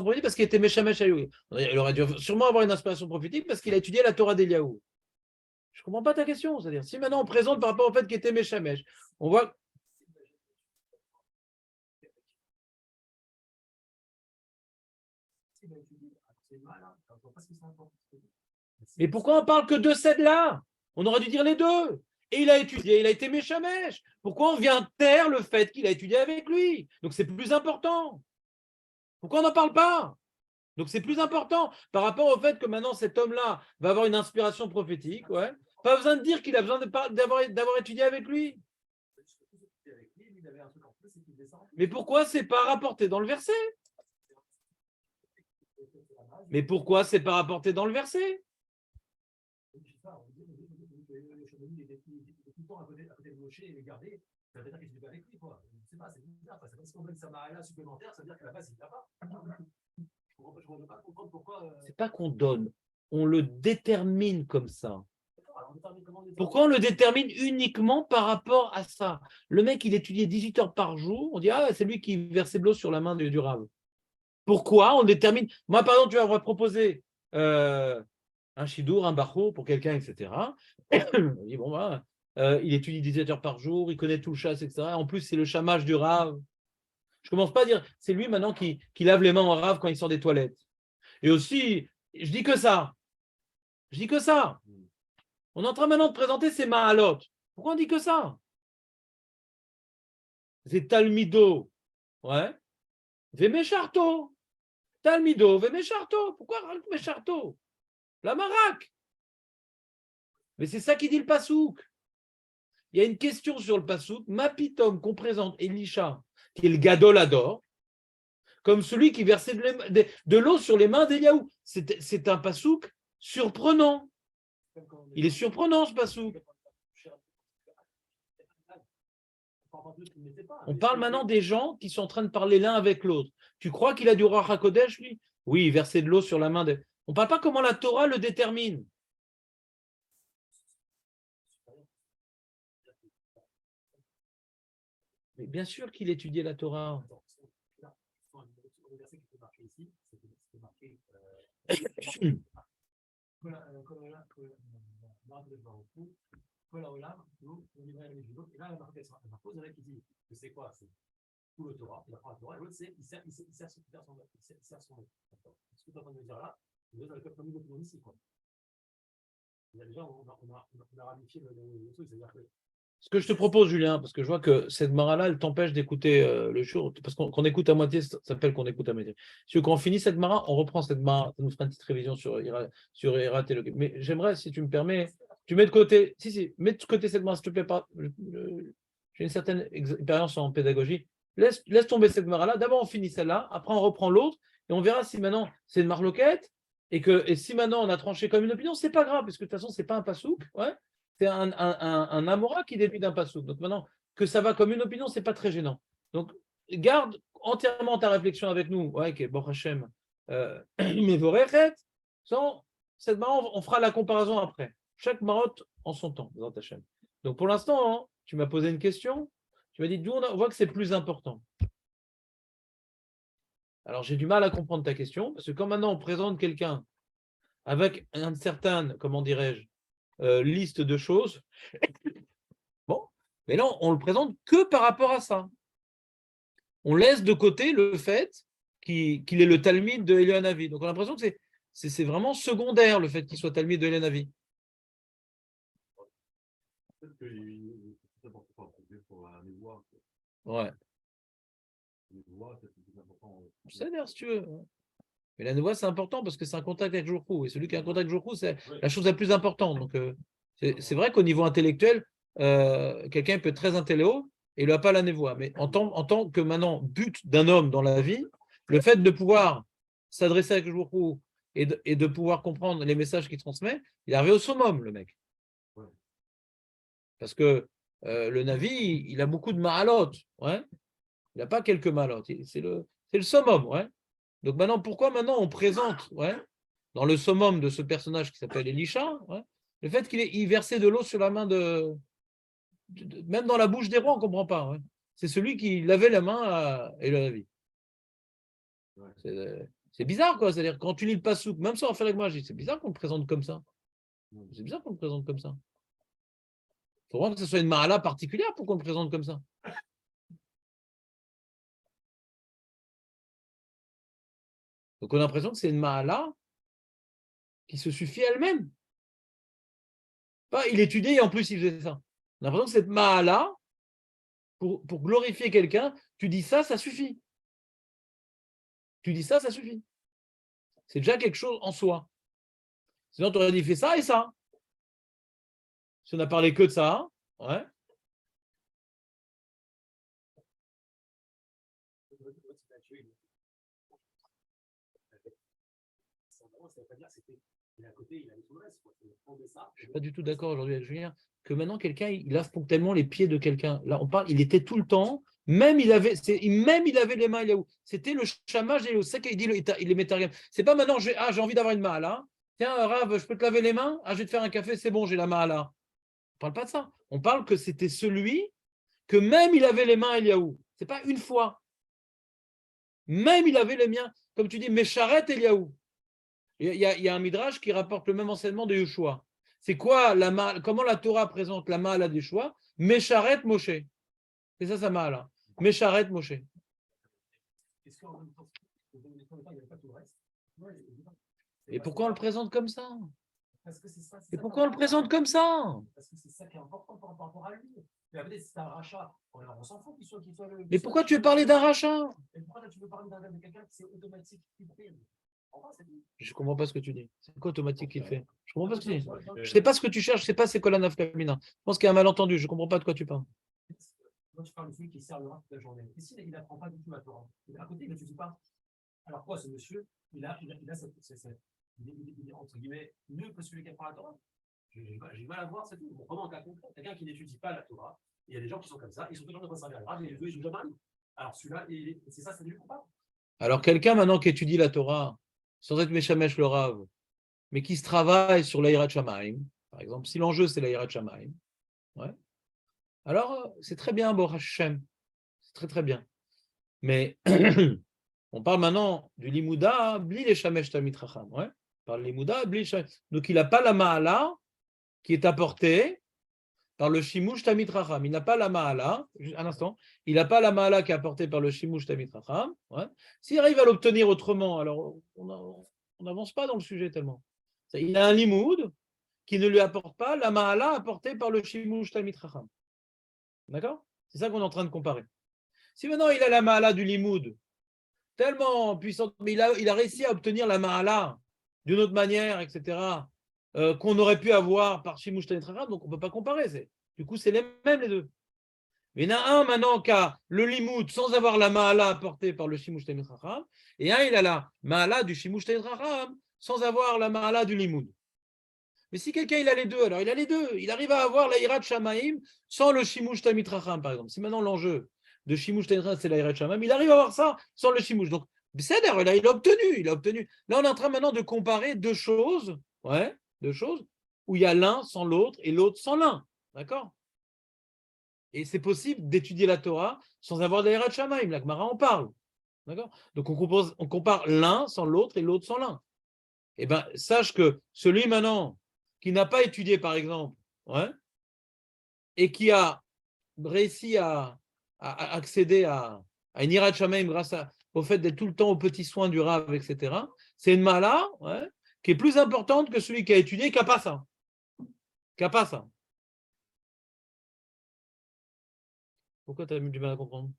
prophétique parce qu'il était Meshamesh et Eliaou. Il aurait dû sûrement avoir une inspiration prophétique parce qu'il a étudié la Torah d'Eliaou. Je comprends pas ta question, c'est-à-dire si maintenant on présente par rapport au fait qu'il était Meshamesh, on voit. Mais pourquoi on parle que de celle-là? On aurait dû dire les deux. Et il a étudié, il a été Meshamesh. Pourquoi on vient taire le fait qu'il a étudié avec lui? Donc c'est plus important. Pourquoi on n'en parle pas? Donc c'est plus important par rapport au fait que maintenant cet homme-là va avoir une inspiration prophétique. Ouais. Pas besoin de dire qu'il a besoin d'avoir étudié avec lui. Mais pourquoi c'est pas rapporté dans le verset? Mais pourquoi c'est pas rapporté dans le verset? C'est pas qu'on donne, on le détermine comme ça. Pourquoi on le détermine uniquement par rapport à ça? Le mec, il étudiait 18 heures par jour, on dit ah, c'est lui qui versait de l'eau sur la main du Rav. Pourquoi on détermine? Moi, par exemple, tu vas proposer un chidour, un barreau pour quelqu'un, etc. On dit, bon, bah, il étudie 17 heures par jour, il connaît tout le chasse, etc. En plus, c'est le chamage du Rav. Je ne commence pas à dire, c'est lui maintenant qui lave les mains au Rav quand il sort des toilettes. Et aussi, je dis que ça. Je dis que ça. On est en train maintenant de présenter ses mains à l'autre. Pourquoi on dit que ça? C'est Talmido. Ouais. Vémécharto. Talmido, Vémécharto. Pourquoi Vémécharto? La maraque. Mais c'est ça qui dit le Passouk. Il y a une question sur le Passouk. Mapitom qu'on présente Elisha, qui est le Gadolador, comme celui qui versait de l'eau sur les mains d'Eliaou. C'est un Passouk surprenant. Il est surprenant ce Passouk. On parle maintenant des gens qui sont en train de parler l'un avec l'autre. Tu crois qu'il a du Ruach HaKodesh, lui? Oui, verser de l'eau sur la main. On ne parle pas comment la Torah le détermine. Mais bien sûr qu'il étudiait la Torah. Tout le Torah, il apprend la Torah, et l'autre, c'est il sert son maître. Ce que tu es en train de me dire là, vous êtes dans le cas comme nous ici, quoi. Déjà, on a ramifié le truc, c'est-à-dire que. Ce que je te propose, Julien, parce que je vois que cette Mara-là, elle t'empêche d'écouter le show, parce qu'on écoute à moitié, ça s'appelle qu'on écoute à moitié. Si quand on finit cette Mara, on reprend cette Mara, ça nous fera une petite révision sur Hirat et le. Mais j'aimerais, si tu me permets, tu mets de côté, mets de côté cette Mara, s'il te plaît, pas. J'ai une certaine expérience en pédagogie. Laisse tomber cette Mara-là. D'abord, on finit celle-là, après, on reprend l'autre, et on verra si maintenant c'est une marloquette, et si maintenant on a tranché comme une opinion, c'est pas grave, parce que de toute façon, c'est pas un passouk, ouais. C'est un amora qui déduit d'un passouk. Donc maintenant, que ça va comme une opinion, c'est pas très gênant. Donc, garde entièrement ta réflexion avec nous. Ouais, ok, Baruch Hashem, mais vos sans cette marotte, on fera la comparaison après. Chaque marotte en son temps, dans Hashem. Donc pour l'instant, hein, tu m'as posé une question. Tu m'as dit d'où on voit que c'est plus important. Alors j'ai du mal à comprendre ta question, parce que quand maintenant on présente quelqu'un avec un certain, comment dirais-je, liste de choses, bon, mais là on le présente que par rapport à ça. On laisse de côté le fait qu'il est le Talmide de Elianavi. Donc on a l'impression que c'est vraiment secondaire le fait qu'il soit Talmide de Elianavi. Ouais. C'est-à-dire, si tu veux. Mais la nouveau, c'est important parce que c'est un contact avec Jourkou. Et celui qui a un contact avec Jourkou, c'est la chose la plus importante. Donc, c'est vrai qu'au niveau intellectuel, quelqu'un peut être très intello et il n'a pas la névoie. Mais en tant que maintenant but d'un homme dans la vie, le fait de pouvoir s'adresser avec Jourkou et de pouvoir comprendre les messages qu'il transmet, il est arrivé au summum, le mec. Parce que le Navi, il a beaucoup de mahalotes. Ouais. Il n'a pas quelques mahalotes. C'est le summum. Ouais. Donc pourquoi maintenant on présente dans le summum de ce personnage qui s'appelle Elisha, le fait qu'il versait de l'eau sur la main même dans la bouche des rois, on ne comprend pas. C'est celui qui lavait la main à Elianavi. C'est bizarre, quoi. C'est-à-dire, quand tu lis le Passouk, même sans en faire avec moi, c'est bizarre qu'on le présente comme ça. C'est bizarre qu'on le présente comme ça. Il faut vraiment que ce soit une mahala particulière pour qu'on le présente comme ça. Donc, on a l'impression que c'est une mahala qui se suffit elle-même. Pas, il étudiait et en plus il faisait ça. On a l'impression que cette mahala, pour glorifier quelqu'un, tu dis ça, ça suffit. Tu dis ça, ça suffit. C'est déjà quelque chose en soi. Sinon, tu aurais dit, fais ça et ça. Si on n'a parlé que de ça, ouais. Je ne suis pas du tout d'accord aujourd'hui avec Julien que maintenant quelqu'un il lave ponctuellement les pieds de quelqu'un. Là, on parle, il était tout le temps, même il avait les mains, c'était le chamage et c'est qu'il dit il les met. C'est pas maintenant j'ai envie d'avoir une main là. Tiens, Rav, je peux te laver les mains? Je vais te faire un café, c'est bon, j'ai la main là. On parle pas de ça. On parle que c'était celui que même il avait les mains Eliaou. C'est pas une fois. Même il avait les miens, comme tu dis, Mesharet Eliaou. Il y a un midrash qui rapporte le même enseignement de Yeshua. C'est quoi comment la Torah présente la Mahala d'Yeshua? Mesharet Moshe. C'est ça sa Mahala. Mesharet Moshe. Et pourquoi on le présente comme ça? Et pourquoi on le présente comme ça? Parce que c'est ça qui est important par rapport à lui. Mais peut-être c'est un rachat. On s'en fout qu'il soit le. Mais pourquoi tu veux parler d'un rachat? Et pourquoi tu veux parler de quelqu'un qui c'est automatique qui fait? Je ne comprends pas ce que tu dis. C'est quoi automatique qu'il fait? Je ne comprends pas ce que tu dis. Je ne sais pas ce que tu cherches, je ne sais pas c'est quoi la nafkamina. Je pense qu'il y a un malentendu, je ne comprends pas de quoi tu parles. Quand tu parles de celui qui sert le roi toute la journée, et s'il n'apprend pas du tout la Torah, à côté, il ne l'étudie pas. Alors quoi, ce monsieur, il est entre guillemets mieux que celui qui apprend la Torah. J'ai du mal à voir, c'est tout. Vraiment, quelqu'un qui n'étudie pas la Torah, Il y a des gens qui sont comme ça, ils sont toujours en train de servir le Rav, et les deux, ils jouent jamais un. Alors celui-là, c'est ça, c'est lui coupable. Alors, quelqu'un maintenant qui étudie la Torah, sans être Meshamesh le Rav, mais qui se travaille sur l'Aïrat Shamaim, par exemple, si l'enjeu c'est l'Aïrat Shamaim, ouais, alors c'est très bien, Baruch Hashem, c'est très très bien. Mais on parle maintenant du Limouda, bli les Shamesh Talmid Chacham, ouais, par le Limouda, bli Shamesh. Donc il n'a pas la Ma'ala qui est apportée par le Shimush Talmid Chacham. Il n'a pas la Ma'ala, un instant, il n'a pas la Ma'ala qui est apportée par le Shimush Talmid Chacham. Ouais. S'il arrive à l'obtenir autrement, alors on n'avance pas dans le sujet tellement. Il a un Limoud qui ne lui apporte pas la Ma'ala apportée par le Shimush Talmid Chacham. D'accord? C'est ça qu'on est en train de comparer. Si maintenant il a la Ma'ala du Limoud, tellement puissante, mais il a réussi à obtenir la Ma'ala d'une autre manière, etc., qu'on aurait pu avoir par Shimush Talmid Chacham, donc on ne peut pas comparer. Du coup, c'est les mêmes les deux. Mais il y en a un maintenant qui a le Limoud sans avoir la Ma'ala apportée par le Shimush Talmid Chacham, et un il a la Ma'ala du Shimush Talmid Chacham sans avoir la Ma'ala du Limoud. Mais si quelqu'un il a les deux, alors il a les deux. Il arrive à avoir la Hirat Shamaim sans le Shimush Talmid Chacham, par exemple. Si maintenant l'enjeu de Shimush Talmid Chacham, c'est la Hirat Shamaim, il arrive à avoir ça sans le Shimush. Donc, c'est d'ailleurs, il a obtenu. Là, on est en train maintenant de comparer deux choses où il y a l'un sans l'autre et l'autre sans l'un. D'accord? Et c'est possible d'étudier la Torah sans avoir de la Hirat Shamaim. La Gemara en parle. D'accord? Donc, on compare l'un sans l'autre et l'autre sans l'un. Eh bien, sache que celui maintenant qui n'a pas étudié, par exemple, ouais, et qui a réussi à accéder à une Hirat Shamaim grâce au fait d'être tout le temps aux petits soins du Rav, etc., c'est une mala, ouais, qui est plus importante que celui qui a étudié et qui n'a pas ça. Pourquoi tu as eu du mal à comprendre?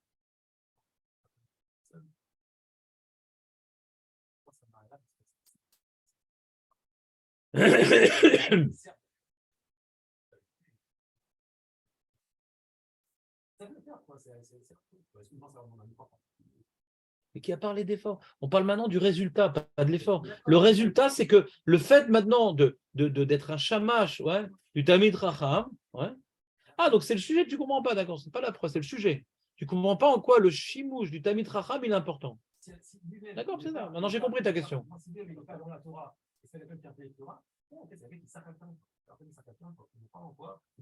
Mais qui a parlé d'effort? On parle maintenant du résultat, pas de l'effort. Le résultat, c'est que le fait maintenant d'être un shamash, ouais, du Talmid Chacham, ouais. Ah, donc c'est le sujet que tu ne comprends pas, d'accord? C'est pas la preuve, c'est le sujet. Tu ne comprends pas en quoi le shimouch du Talmid Chacham il est important. D'accord, c'est ça. Maintenant, j'ai compris ta question.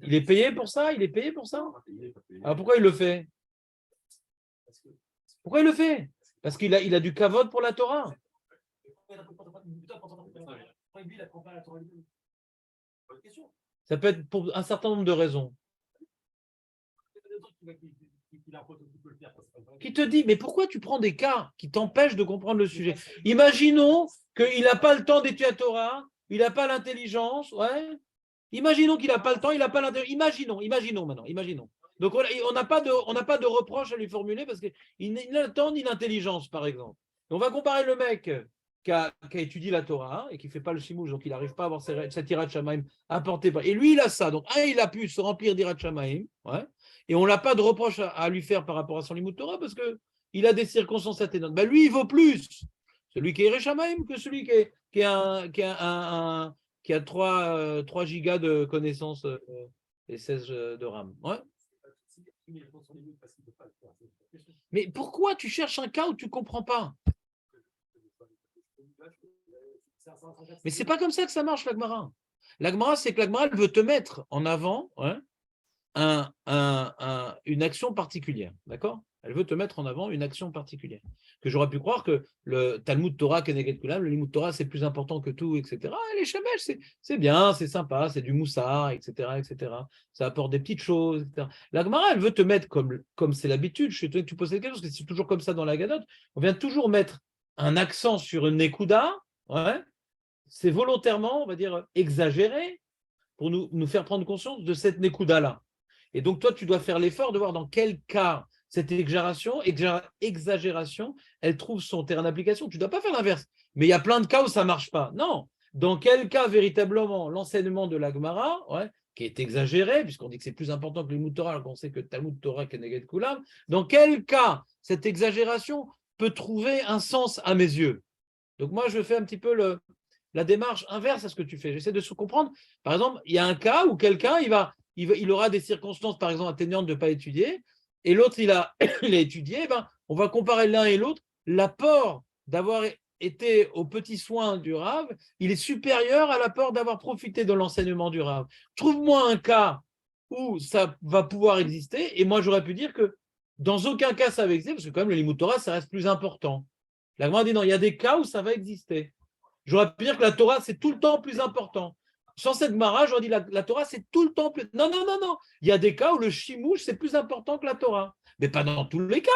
Il est payé pour ça? Alors pourquoi il le fait? Pourquoi il le fait? Parce qu'il a du kavod pour la Torah. Ça peut être pour un certain nombre de raisons. Qui te dit, mais pourquoi tu prends des cas qui t'empêchent de comprendre le sujet? Imaginons qu'il n'a pas le temps d'étudier la Torah, il n'a pas l'intelligence, ouais. Imaginons qu'il n'a pas le temps, il n'a pas l'intelligence. Imaginons maintenant, imaginons. Donc on n'a pas de reproche à lui formuler parce qu'il n'a le temps ni l'intelligence, par exemple. Et on va comparer le mec qui a étudié la Torah et qui ne fait pas le shimouch, donc il n'arrive pas à avoir cette Hirat Shamaim apportée par. Et lui, il a ça. Donc, il a pu se remplir d'Hirat Shamaim, ouais, et on n'a pas de reproche à lui faire par rapport à son Limud Torah parce qu'il a des circonstances atténuantes. Ben, lui, il vaut plus, celui qui est Hirat Shamaim, que celui qui a 3 gigas de connaissances et 16 de RAM. Ouais. Mais pourquoi tu cherches un cas où tu ne comprends pas? Mais c'est pas comme ça que ça marche, l'Agmara. L'Agmara, c'est que l'Agmara, elle veut te mettre en avant, hein, une action particulière. D'accord? Elle veut te mettre en avant une action particulière. Que j'aurais pu croire que le Talmud Torah, Keneged Kulam, le Limud Torah, c'est plus important que tout, etc. Les Shemesh, c'est bien, c'est sympa, c'est du moussard, etc., etc. Ça apporte des petites choses, etc. L'Agmara, elle veut te mettre comme c'est l'habitude. Je suis étonné que tu poses cette question, parce que c'est toujours comme ça dans la Gadot. On vient toujours mettre un accent sur une Nekuda, ouais. C'est volontairement, on va dire, exagéré pour nous faire prendre conscience de cette Nekuda-là. Et donc, toi, tu dois faire l'effort de voir dans quel cas cette exagération, elle trouve son terrain d'application. Tu ne dois pas faire l'inverse. Mais il y a plein de cas où ça ne marche pas. Non. Dans quel cas, véritablement, l'enseignement de la Gemara, ouais, qui est exagéré, puisqu'on dit que c'est plus important que le Talmud Torah, alors qu'on sait que Talmud Torah, Keneged Kulam, dans quel cas cette exagération peut trouver un sens à mes yeux? Donc, moi, je fais un petit peu la démarche inverse à ce que tu fais. J'essaie de se comprendre. Par exemple, il y a un cas où quelqu'un, il va il aura des circonstances, par exemple, atténuantes de ne pas étudier, et l'autre, il a, il a étudié, ben, on va comparer l'un et l'autre. L'apport d'avoir été aux petits soins du Rav, il est supérieur à l'apport d'avoir profité de l'enseignement du Rav. Trouve-moi un cas où ça va pouvoir exister, et moi, j'aurais pu dire que dans aucun cas ça va exister, parce que quand même, le Limud Torah, ça reste plus important. La Gemara dit non, il y a des cas où ça va exister. J'aurais pu dire que la Torah, c'est tout le temps plus important. Sans cette Gemara, j'aurais dit la Torah, c'est tout le temps plus. Non, non, non, non. Il y a des cas où le chimouche, c'est plus important que la Torah. Mais pas dans tous les cas.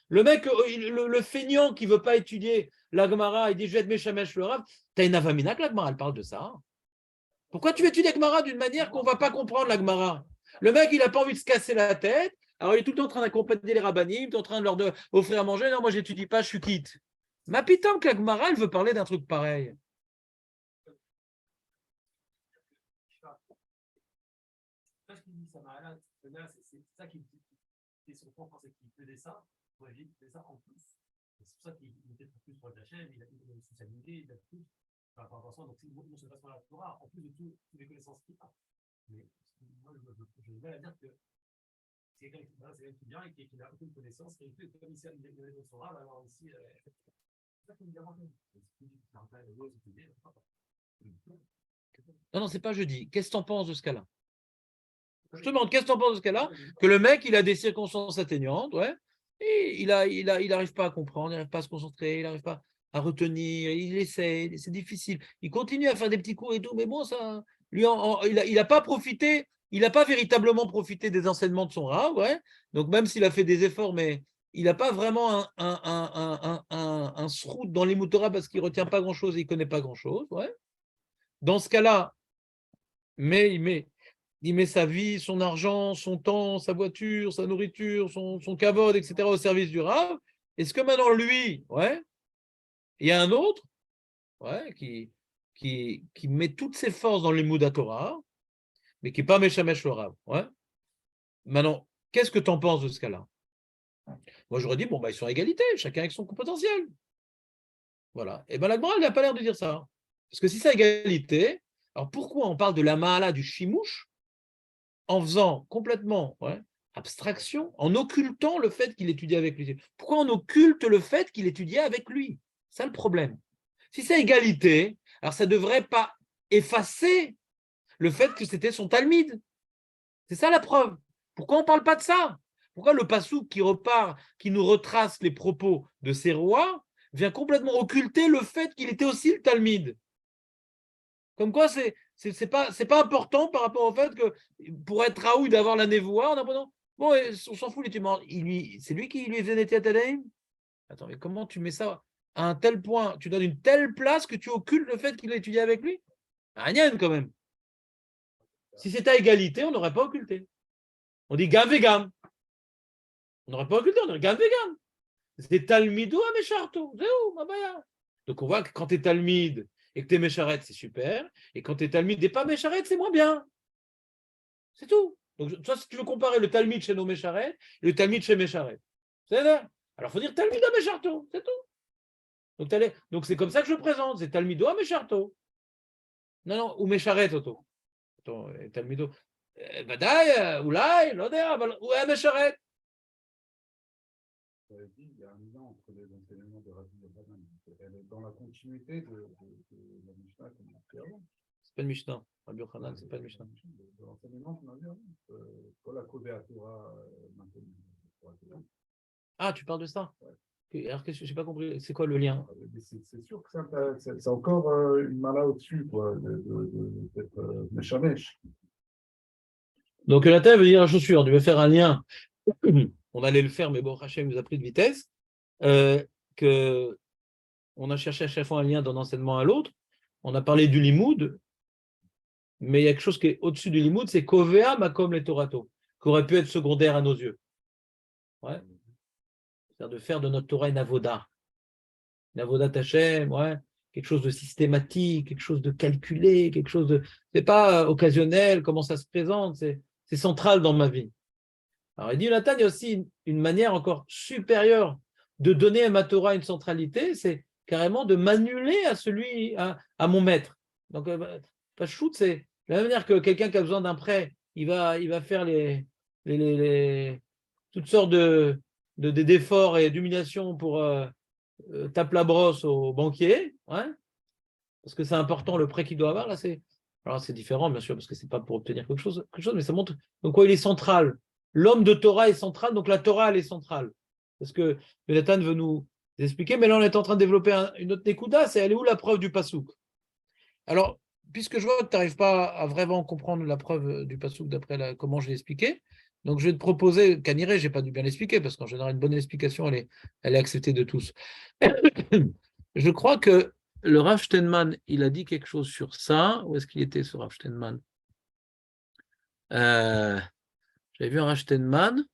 Le mec, le feignant qui ne veut pas étudier la Gemara, il dit je vais être Meshamesh le Rav. T'as une avamina que la Gemara, elle parle de ça. Pourquoi tu veux étudier la Gemara d'une manière qu'on ne va pas comprendre la Gemara? Le mec, il n'a pas envie de se casser la tête. Alors, il est tout le temps en train d'accompagner les rabbinim, il est en train de leur offrir à manger. Non, moi, je n'étudie pas, je suis quitte. Ma putain, que la Gemara, elle veut parler d'un truc pareil. Ça, ce qu'il dit, ça m'a là, c'est ça qui est son point, c'est qu'il faisait ça, pour éviter qu'il faisait ça en plus. C'est pour ça qu'il était plus proche de la chaîne, il a une sociabilité, il a plus par rapport à ça. Donc, non seulement la Torah, en plus de toutes les connaissances qu'il a. Mais moi, je vais à dire que c'est quelqu'un qui vient et qui n'a aucune connaissance, et comme il est dans son rave, alors ici, c'est ça qui me dérange. Non, non, c'est pas jeudi. Qu'est-ce que tu en penses de ce cas-là? Je te demande, qu'est-ce que tu en penses de ce cas-là? Que le mec, il a des circonstances atténuantes, ouais, et il n'arrive pas à comprendre, il n'arrive pas à se concentrer, il n'arrive pas à retenir, il essaie, c'est difficile. Il continue à faire des petits cours et tout, mais bon, ça, lui, il n'a pas profité, il n'a pas véritablement profité des enseignements de son Rav, ouais. Donc même s'il a fait des efforts, mais il n'a pas vraiment un srout dans les Torah parce qu'il ne retient pas grand-chose et il ne connaît pas grand-chose, ouais. Dans ce cas-là, mais il met sa vie, son argent, son temps, sa voiture, sa nourriture, son kavod, etc. au service du Rav. Est-ce que maintenant, lui, ouais, il y a un autre, ouais, qui met toutes ses forces dans les Mouda Torah, mais qui n'est pas Meshamesh le Rav, ouais. Maintenant, qu'est-ce que tu en penses de ce cas-là? Moi, j'aurais dit, bon, bah, ils sont à égalité, chacun avec son potentiel. Voilà. Et bien, la Gemara, elle n'a pas l'air de dire ça. Parce que si c'est à égalité, alors pourquoi on parle de la Mahala du Shimouche en faisant complètement abstraction, en occultant le fait qu'il étudiait avec lui? Pourquoi on occulte le fait qu'il étudiait avec lui? C'est le problème. Si c'est égalité, alors ça ne devrait pas effacer le fait que c'était son Talmide. C'est ça la preuve. Pourquoi on ne parle pas de ça? Pourquoi le passouk qui repart, qui nous retrace les propos de ces rois, vient complètement occulter le fait qu'il était aussi le Talmide? Comme quoi, c'est pas important par rapport au fait que pour être Raoui d'avoir la névoie, bon, on s'en fout, c'est lui qui lui faisait des Tadaïm. Attends, mais comment tu mets ça à un tel point? Tu donnes une telle place que tu occultes le fait qu'il a étudié avec lui? Rien quand même. Si c'était à égalité, on n'aurait pas occulté. On dit gam vegam. On n'aurait pas occulté, on dirait gam vegam. C'est Talmidou à Mesharto. C'est où, ma baya? Donc on voit que quand tu es Talmide et que tu es Mesharet, c'est super. Et quand tu es Talmide et pas Mesharet, c'est moins bien. C'est tout. Donc, toi, si tu veux comparer le Talmide chez nos Mesharet et le Talmide chez Mesharet, c'est là. Alors, il faut dire Talmid à Mesharto, c'est tout. Donc, c'est comme ça que je présente. C'est Talmido à Mesharto. Non, ou Mesharet, Otto. Talmido. Badaï, Oulaï, Lodéa, ou à Mesharet. Il y a un lien entre les enseignements de Rabbi Yochanan. Elle est dans la continuité de la Mishnah qu'on a fait avant. C'est pas le Mishnah. Rabbi Yochanan, c'est pas le Mishnah. De l'enseignement qu'on a vu avant. Pour la Kové à Torah maintenant. Ah, tu parles de ça? Ouais. Alors, je n'ai pas compris. C'est quoi le lien? C'est sûr que c'est encore une mala au-dessus, quoi, d'être méchamesh. Donc, la thèse veut dire la chaussure. On devait faire un lien. On allait le faire, mais bon, Hachem nous a pris de vitesse. Que on a cherché à chaque fois un lien d'un enseignement à l'autre. On a parlé du limoud, mais il y a quelque chose qui est au-dessus du limoud, c'est Kovea Makom le Torato, qui aurait pu être secondaire à nos yeux. Ouais. C'est-à-dire de faire de notre Torah une avoda. Une avoda Tachem, ouais. Quelque chose de systématique, quelque chose de calculé, quelque chose de. C'est pas occasionnel, comment ça se présente, c'est central dans ma vie. Alors, il dit Nathan, il y a aussi une manière encore supérieure de donner à ma Torah une centralité, c'est carrément de m'annuler à mon maître. Donc, Pachout, c'est de la même manière que quelqu'un qui a besoin d'un prêt, il va faire toutes sortes d'efforts et d'humiliations pour taper la brosse au banquier, ouais, parce que c'est important le prêt qu'il doit avoir. Là, alors c'est différent, bien sûr, parce que c'est pas pour obtenir quelque chose, mais ça montre donc quoi il est central. L'homme de Torah est central, donc la Torah, elle est centrale. Parce que Jonathan veut nous expliquer, mais là, on est en train de développer une autre Nekuda, c'est elle est où la preuve du Passouk? Alors, puisque je vois que tu n'arrives pas à vraiment comprendre la preuve du Passouk d'après comment je l'ai expliqué, donc je vais te proposer, Kaniré, je n'ai pas dû bien l'expliquer, parce qu'en général, une bonne explication, elle est acceptée de tous. Je crois que le Rav Steinman, il a dit quelque chose sur ça. Où est-ce qu'il était, ce Rav Steinman? J'avais vu un Rav Steinman.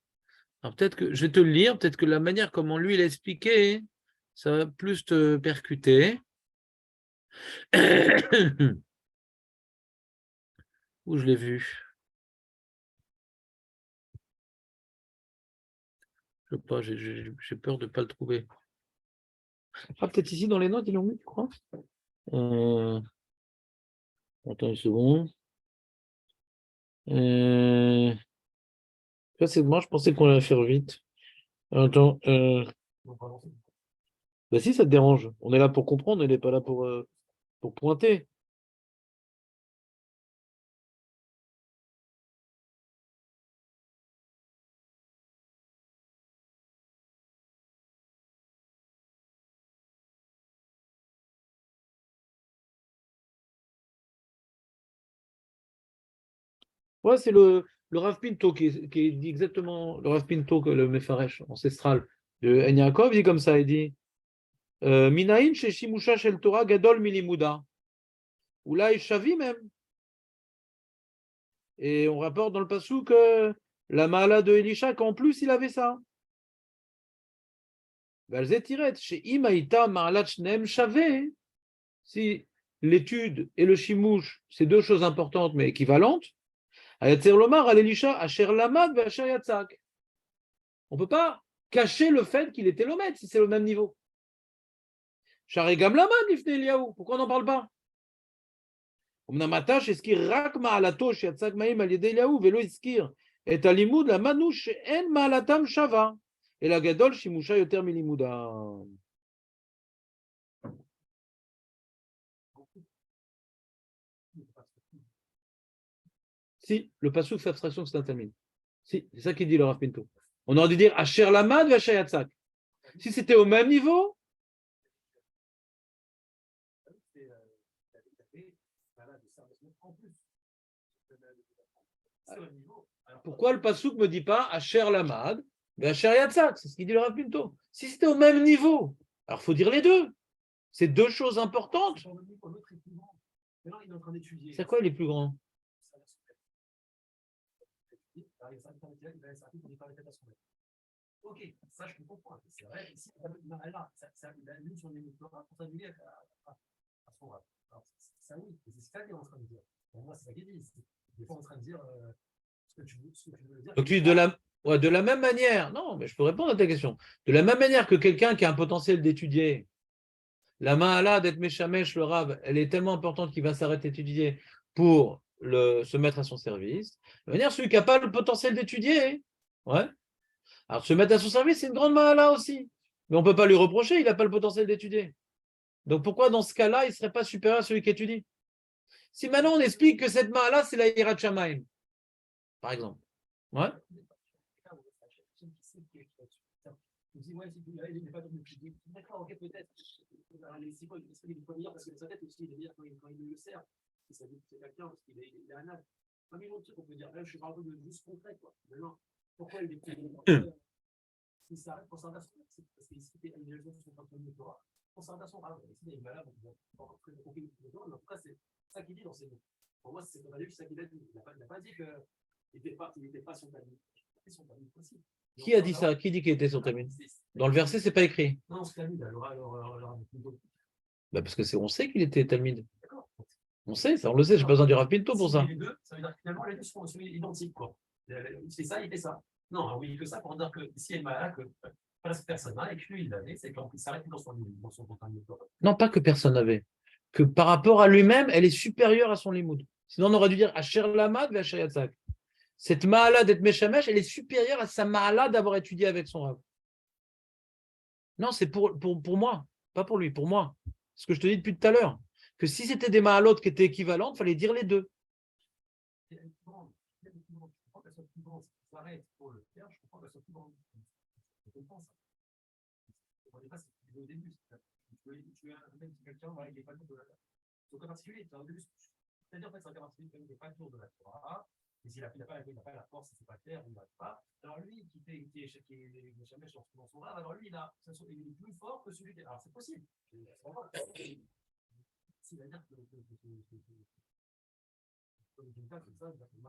Alors peut-être que je vais te le lire, peut-être que la manière comment lui il a expliqué, ça va plus te percuter. Où je l'ai vu? Je sais pas, j'ai peur de ne pas le trouver. Ah, peut-être ici dans les notes, ils l'ont mis, tu crois? Attends une seconde. Ça, c'est moi, je pensais qu'on allait faire vite. Attends. Bah si, ça te dérange. On est là pour comprendre, on n'est pas là pour pointer. Ouais, c'est le Rav Pinto qui dit exactement, le Rav Pinto, le Mefaresh ancestral de En Yaakov, il dit comme ça, il dit Minaïn chez Shimusha shel Torah gadol milimuda. Ou là, il chavi même. Et on rapporte dans le passou que la Mahala de Elisha, qu'en plus il avait ça. Si l'étude et le shimouch, c'est deux choses importantes mais équivalentes, on ne peut pas cacher le fait qu'il était l'omède si c'est le même niveau. Pourquoi on n'en parle pas? Et la gadol shimusha yoter milimuda. Si, le pasuk fait abstraction que c'est un talmid. Si, c'est ça qu'il dit le Rav Pinto. On aurait dû dire Asher Lamad Asher Yatzak. Si c'était au même niveau. Pourquoi le pasuk ne me dit pas Asher Lamad Asher Yatzak? C'est ce qu'il dit le Rav Pinto. Si c'était au même niveau, alors il faut dire les deux. C'est deux choses importantes. C'est quoi les plus grands? Ok, ça je peux comprendre. C'est vrai, ici, ça lui sur les doctorats pour s'annuler à son rap. Ça oui, c'est ça qu'il est en train de dire. Pour moi, c'est ça qu'il dit. Il n'est pas en train de dire ce que tu veux dire. Donc tu dis de la même manière, non, mais je peux répondre à ta question. De la même manière que quelqu'un qui a un potentiel d'étudier, la mahala d'être méchamesh, le rab, elle est tellement importante qu'il va s'arrêter d'étudier pour se mettre à son service. De manière, celui qui n'a pas le potentiel d'étudier, ouais. Alors se mettre à son service, c'est une grande mahala aussi. Mais on ne peut pas lui reprocher, il n'a pas le potentiel d'étudier. Donc pourquoi dans ce cas-là, il ne serait pas supérieur à celui qui étudie? Si maintenant on explique que cette mahala, c'est la Yirat Shamayim, par exemple. Ouais. Je dis, ouais, si il n'est pas de d'accord, ok, peut-être. C'est quoi, il faut dire parce que sa tête aussi, il veut dire quand il le sert, c'est quelqu'un parce qu'il est anal. Pas mille autres trucs, on peut dire, là, je suis parle de juste concret, quoi. Maintenant, pourquoi il est plus si ça arrête concertation, c'est parce qu'il y a des gens qui sont en train de Torah. Concertation, alors, il est malade, on peut rentrer dans aucune mais en tout cas, c'est ça qu'il dit dans ses mots. Pour moi, c'est ça qu'il a dit. Il n'a pas dit qu'il n'était pas son ami. Il était son ami possible. Qui a dit ça? Qui dit qu'il était son tamid? Dans le verset, c'est pas écrit. Non, c'est tamid. Parce que on sait qu'il était tamid. On sait, ça, on le sait. J'ai pas besoin du Rav Pinto pour ça. Les deux, ça veut dire que finalement les deux sont identiques, quoi. Il fait ça, il fait ça. Non, oui, que ça pour dire que si elle m'a là, que presque personne n'a, et que lui il l'avait, c'est qu'il s'arrête dans son compagnon. Non, pas que personne n'avait. Que par rapport à lui-même, elle est supérieure à son limoud. Sinon, on aurait dû dire Asher Lamad et Asher Yatzak. cette ma'ala d'être Meshamesh, elle est supérieure à sa ma'ala d'avoir étudié avec son Rav. Non, c'est pour moi, pas pour lui, pour moi. Ce que je te dis depuis tout à l'heure, que si c'était des ma'alot qui étaient équivalentes, il fallait dire les deux. Je comprends qu'elle soit plus grande, si tu t'arrêtes pour le faire, je comprends qu'elle soit plus grande. Je comprends ça. Je ne sais pas si tu au début. Tu es un mec qui quelqu'un qui n'est pas le tour de la Torah. Donc, en particulier, c'est c'est-à-dire en fait, c'est un cas particulier qui n'est pas le tour de la Torah. Et s'il n'a pas la force, c'est pas clair, il ne va pas. Alors lui, qui est jamais dans son rave, alors lui, il est plus fort que celui qui est. Alors c'est possible.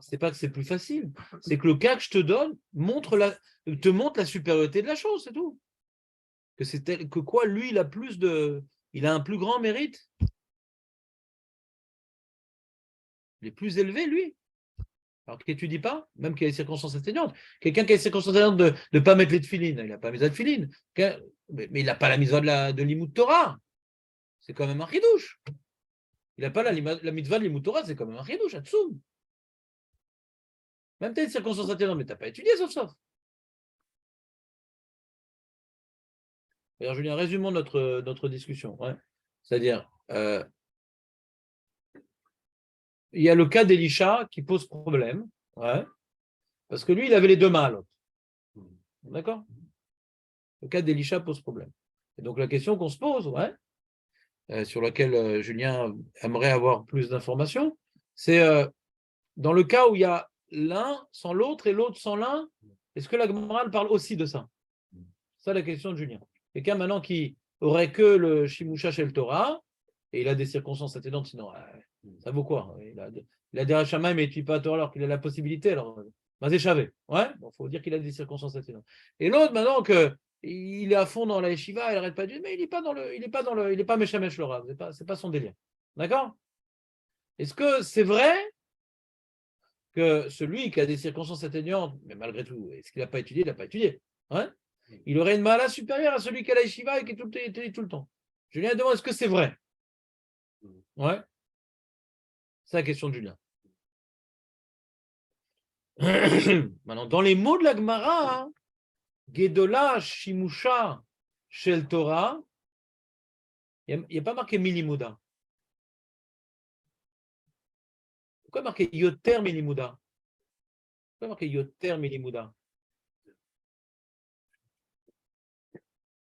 C'est pas que c'est plus facile, c'est que le cas que je te donne te montre la supériorité de la chose, c'est tout. Que quoi, lui, il a un plus grand mérite. Il est plus élevé, lui. Alors qu'il n'étudie pas, même qu'il y a des circonstances atténuantes. Quelqu'un qui a des circonstances atténuantes de ne pas mettre les tefilines, il n'a pas mis la tefilines. Mais il n'a pas la mitzvah de l'imout Torah. C'est quand même un chidouche. Il n'a pas la mitzvah de l'imout Torah, c'est quand même un chidouche, Atsoum. Même tu as des circonstances atténuantes, mais tu n'as pas étudié, sauf. D'ailleurs, Julien, résumons notre discussion. Ouais. C'est-à-dire, il y a le cas d'Elisha qui pose problème, ouais, parce que lui, il avait les deux mâles. D'accord? Le cas d'Elisha pose problème. Et donc, la question qu'on se pose, ouais, sur laquelle Julien aimerait avoir plus d'informations, c'est dans le cas où il y a l'un sans l'autre et l'autre sans l'un, est-ce que la Gemara parle aussi de ça? C'est ça la question de Julien. Quelqu'un maintenant qui aurait que le Shimusha chez le Torah, et il a des circonstances atténuantes, sinon, ça vaut quoi? Il a des Hachamaim, mais il ne tue pas à Torah alors qu'il a la possibilité. Alors, Mazéchavé. Ouais, bon, faut dire qu'il a des circonstances atténuantes. Et l'autre, maintenant qu'il est à fond dans la yeshiva, il n'arrête pas de dire, mais il n'est pas Meshamesh le Rav, c'est pas son délire. D'accord? Est-ce que c'est vrai que celui qui a des circonstances atténuantes, mais malgré tout, est-ce qu'il n'a pas étudié? Il n'a pas étudié. Hein? Il aurait une mala supérieure à celui qui a la yeshiva et qui est tout le temps. Julien demande, est-ce que c'est vrai? Ouais. C'est la question de Julien. Maintenant, dans les mots de la Gemara, Gedola, Shimusha, Shel Torah, il n'y a pas marqué Milimuda. Pourquoi marqué Yoter Milimuda? Pourquoi marqué Yoter Milimuda?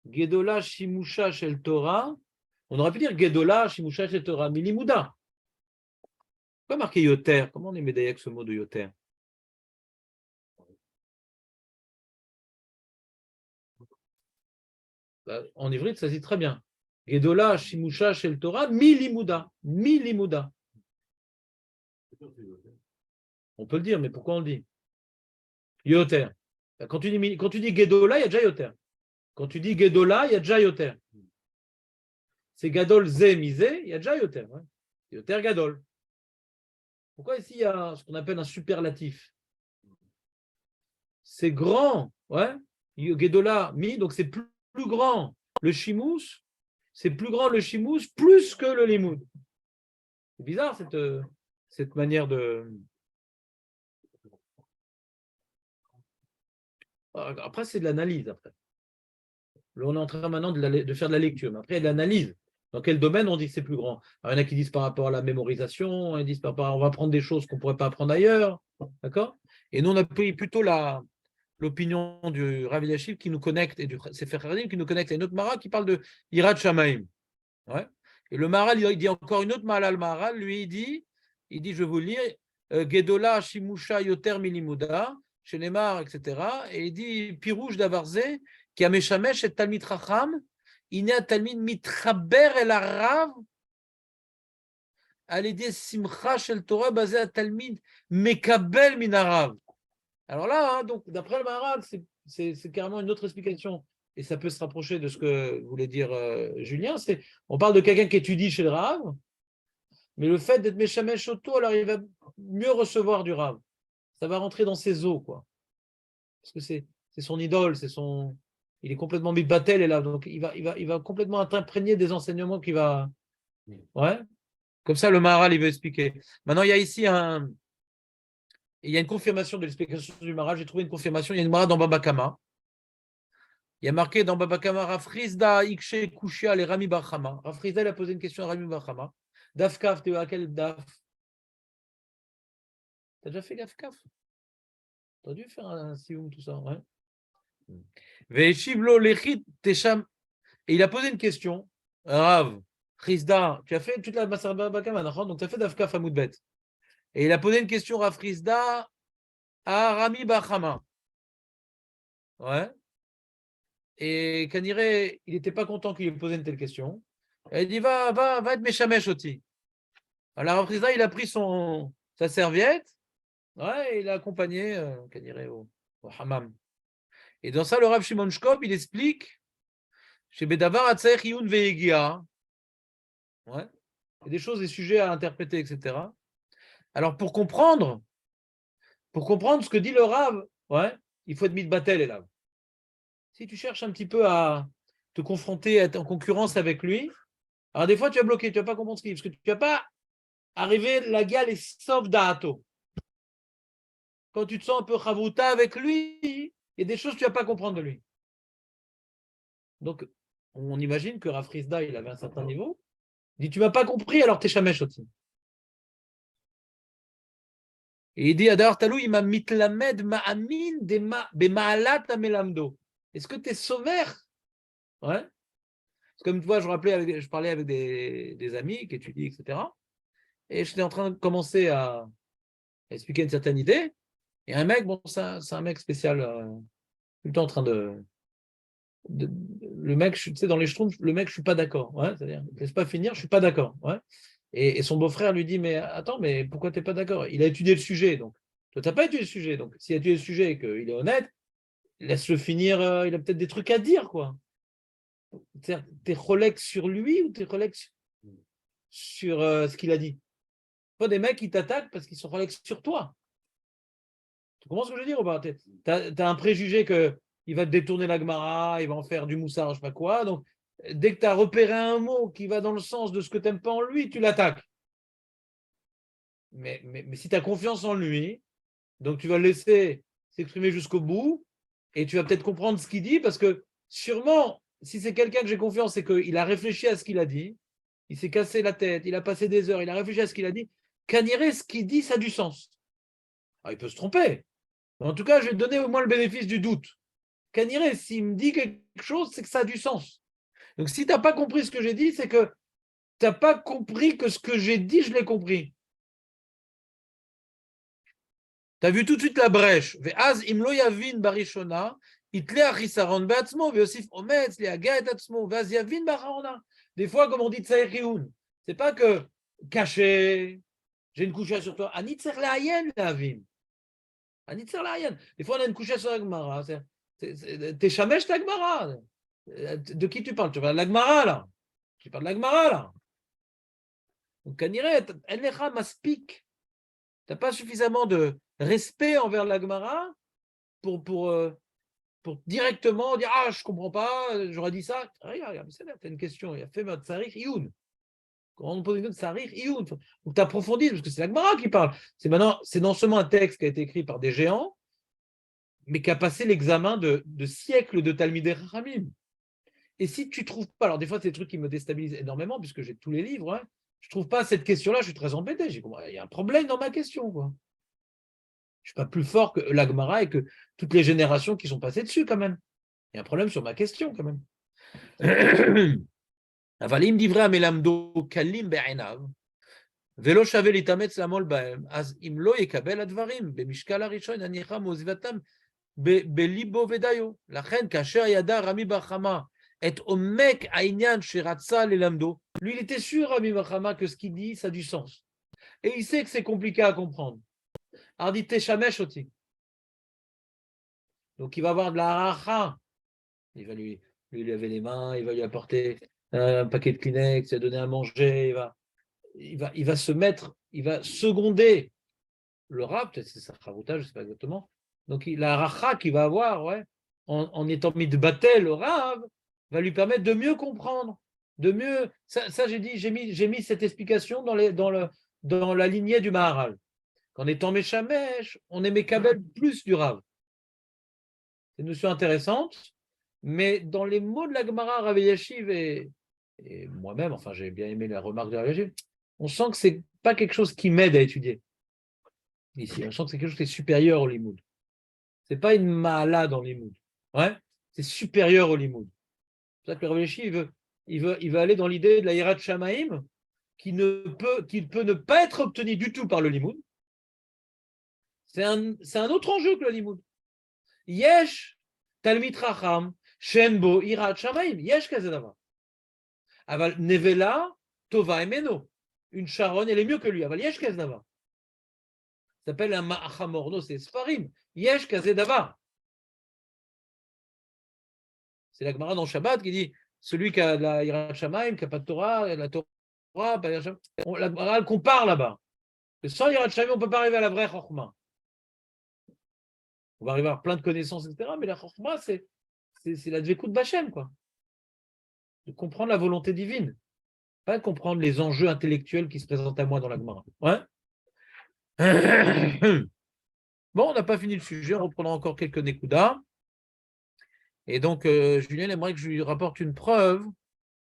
Gedola, Shimusha, Shel Torah, on aurait pu dire Gedola, Shimusha, Shel Torah, Milimuda. Pourquoi marqué Yoter? Comment on est médaillé avec ce mot de Yoter? En ivrite, ça se dit très bien. Gedola, Shimusha, Shel Torah, Milimuda. Milimuda. On peut le dire, mais pourquoi on le dit? Yoter. Quand tu dis Gedola, il y a déjà Yoter. Quand tu dis Gedola, il y a déjà Yoter. C'est Gadol Zé Misé, il y a déjà Yoter. Ouais. Yoter Gadol. Pourquoi ici il y a ce qu'on appelle un superlatif? C'est grand, ouais. Gedola Mi, donc c'est plus grand le Shimous, c'est plus grand le Shimous plus que le Limoud. C'est bizarre cette manière de. Après, c'est de l'analyse. Après. Là, on est en train maintenant de faire de la lecture. Mais après, il y a de l'analyse. Dans quel domaine on dit que c'est plus grand? Alors, il y en a qui disent par rapport à la mémorisation, ils disent on va prendre des choses qu'on ne pourrait pas apprendre ailleurs. D'accord? Et nous, on a pris plutôt l'opinion du Rav Eliashiv qui nous connecte, et du Sefer Haradim qui nous connecte à une autre Maharal qui parle de Yirat Shamaim. Ouais. Et le Maharal, il dit encore une autre Maharal Maharal, lui, il dit, je vais vous lire, Gedola, Shimusha, Yoter, Milimuda, chez Neymar, etc. Et il dit, Pirouche d'Avarze, qui a Meshamesh et Talmid Chacham, il est un Talmid Mitraber el Arav, à l'idée Simcha shel Torah, basé à Talmid Mekabel Minarav. Alors là, hein, donc, d'après le Maharal, c'est carrément une autre explication. Et ça peut se rapprocher de ce que voulait dire Julien. On parle de quelqu'un qui étudie chez le Rav, mais le fait d'être Meshamesh Oto, alors il va mieux recevoir du Rav. Ça va rentrer dans ses os, quoi. Parce que c'est son idole, il est complètement mitbatel, et là, donc il va complètement imprégner des enseignements qu'il va. Ouais. Comme ça, le Maharal, il veut expliquer. Maintenant, il y a ici Et il y a une confirmation de l'explication du Maharal. J'ai trouvé une confirmation. Il y a une Mara dans Baba Kama. Il y a marqué dans Baba Kama, Rafrizda, Ikshe, Kushia, les Rami Bachama. Rafrizda, il a posé une question à Rami Bachama. Dafkaf, tu es à quel Daf? T'as déjà fait Dafkaf? T'as dû faire un sioum, tout ça, ouais. Ve'eshivlo lechit tesham. Et il a posé une question. Rav, Frizda, tu as fait toute la Masar Baba Kama, donc tu as fait Dafkaf à Moudbet. Et il a posé une question à Frizda à Rami Bachama. Ouais. Et Kanire, il n'était pas content qu'il ait posé une telle question. Et il dit va être Meshamesh aussi. Alors Frizda, il a pris sa serviette, ouais, et il a accompagné Kanire au hammam. Et dans ça, le Rav Shimon Shkop, il explique chez Bedavar Atzer Yun Veegia. Ouais. Il y a des choses, des sujets à interpréter, etc. Alors pour comprendre ce que dit le Rav, ouais, il faut être mitbatel et là. Si tu cherches un petit peu à te confronter, à être en concurrence avec lui, alors des fois tu vas bloquer, tu ne vas pas comprendre ce qu'il dit, parce que tu ne vas pas arriver la gale et sauf d'Ato. Quand tu te sens un peu chavouta avec lui, il y a des choses que tu ne vas pas comprendre de lui. Donc, on imagine que Rav Frizda, il avait un certain niveau. Il dit, tu ne m'as pas compris, alors t'es shamesh aussi. Et il dit, Adar Talou, il m'a mitlamed ma'amin bema'alat amelamdo. Est-ce que tu es sauveur? Ouais. Comme tu vois, je parlais avec des amis qui étudient, etc. Et j'étais en train de commencer à expliquer une certaine idée. Et un mec, bon, c'est un mec spécial, tout le temps en train le mec, tu sais, dans les schtroumpfs, le mec, je suis pas d'accord. Ouais, c'est-à-dire, il ne laisse pas finir, je suis pas d'accord. Ouais. Et son beau-frère lui dit, mais attends, mais pourquoi tu n'es pas d'accord? Il a étudié le sujet, donc toi, tu n'as pas étudié le sujet. Donc, s'il a étudié le sujet et qu'il est honnête, laisse-le finir, il a peut-être des trucs à dire, quoi. T'es relègue sur lui ou t'es relègue sur ce qu'il a dit? Pas des mecs qui t'attaquent parce qu'ils sont relègues sur toi. Tu comprends ce que je veux dire ou pas? Tu as un préjugé qu'il va te détourner la Gemara, il va en faire du moussard, je sais pas quoi. Donc, dès que tu as repéré un mot qui va dans le sens de ce que tu n'aimes pas en lui, tu l'attaques. Mais si tu as confiance en lui, donc tu vas le laisser s'exprimer jusqu'au bout et tu vas peut-être comprendre ce qu'il dit parce que sûrement, si c'est quelqu'un que j'ai confiance, c'est qu'il a réfléchi à ce qu'il a dit, il s'est cassé la tête, il a passé des heures, il a réfléchi à ce qu'il a dit. Kaniré, ce qu'il dit, ça a du sens. Alors, il peut se tromper. Mais en tout cas, je vais te donner au moins le bénéfice du doute. Kaniré, s'il me dit quelque chose, c'est que ça a du sens. Donc, si tu n'as pas compris ce que j'ai dit, c'est que tu n'as pas compris que ce que j'ai dit, je l'ai compris. Tu as vu tout de suite la brèche. Ve'az imlo yavin barishona, itle achisaron be'atzmo, ve'osif ometz le'aga et atzmo, ve'az yavin barahona. Des fois, comme on dit tsaïrioun, c'est pas que caché, j'ai une couche sur toi. Anitzer la'ayen la'avin. Anitzer la'ayen. Des fois, on a une couche sur la Gemara. T'es shamesh ta Gemara. De qui tu parles? Tu parles de la Gemara, là. Tu parles de la Gemara, là. Donc, Kaniré, en lecha maspik. Tu n'as pas suffisamment de respect envers la Gemara pour directement dire ah, je ne comprends pas, j'aurais dit ça. Regarde, tu as une question. Il a fait Tsarich Ioun. Quand on pose une question, Tsarich Ioun. Donc tu approfondis, parce que c'est la Gemara qui parle. C'est non seulement un texte qui a été écrit par des géants, mais qui a passé l'examen de siècles de Talmidei Chachamim. Et si tu ne trouves pas, alors des fois, c'est des trucs qui me déstabilisent énormément, puisque j'ai tous les livres, hein, je ne trouve pas cette question-là, je suis très embêté. Il y a un problème dans ma question, quoi. Je ne suis pas plus fort que la Gemara et que toutes les générations qui sont passées dessus, quand même. Il y a un problème sur ma question, quand même. Avalim divrei amelamdo kalim be'einav, velo shave litametz lamol bahem, az im lo yekabel advarim, bemishkal harishon anicha mozivatam, belibo vedayo. Lachen kasher yada Rami Bachama et omek aïnyan sheratza lelamdo. Lui, il était sûr, Rami Bachama, que ce qu'il dit, ça a du sens. Et il sait que c'est compliqué à comprendre. Alors dit Teshamesh aussi. Donc il va avoir de la haracha. Il va lui laver les mains, il va lui apporter un paquet de Kleenex, il va donner à manger, il va se mettre, il va seconder le Rav, peut-être c'est sa Chavouta, je ne sais pas exactement. Donc la haracha qu'il va avoir, ouais, en étant mis de battel, le Rav, va lui permettre de mieux comprendre, de mieux. Ça j'ai mis cette explication dans la lignée du Maharal. qu'en étant Meshamesh, on est Mekabel plus du Rav. C'est une notion intéressante, mais dans les mots de la Gemara, Rav Yashiv et moi-même, enfin j'ai bien aimé la remarque de Rav Yashiv, on sent que c'est pas quelque chose qui m'aide à étudier. Ici, on sent que c'est quelque chose qui est supérieur au limoud. C'est pas une ma'ala dans le limoud. Ouais, c'est supérieur au limoud. C'est pour ça que le Rav Yashiv, il veut aller dans l'idée de la Yirat Shamaim, qui peut ne pas être obtenu du tout par le limoud. C'est un autre enjeu que le limoud. Yesh Talmid Chacham Shenbo Yirat Shamaim. Yesh Kazedava. Aval Nevela Tova Emeno. Une charonne, elle est mieux que lui. Aval Yesh Kazedava. Ça s'appelle un Ma'achamorno, c'est Sfarim. Yesh Kazedava. C'est la Gemara dans Shabbat qui dit celui qui a la Yirat Shamaim, qui n'a pas de Torah, la Torah, la Gemara elle compare là-bas. Sans Yirat Shamaim, on ne peut pas arriver à la vraie Chokhmah. On va arriver à avoir plein de connaissances, etc. Mais la Chokhmah, c'est la Dvekout Bachem, quoi. De comprendre la volonté divine. Pas de comprendre les enjeux intellectuels qui se présentent à moi dans la Gemara. Ouais. Bon, on n'a pas fini le sujet, on reprendra encore quelques Nekuda. Et donc, Julien aimerait que je lui rapporte une preuve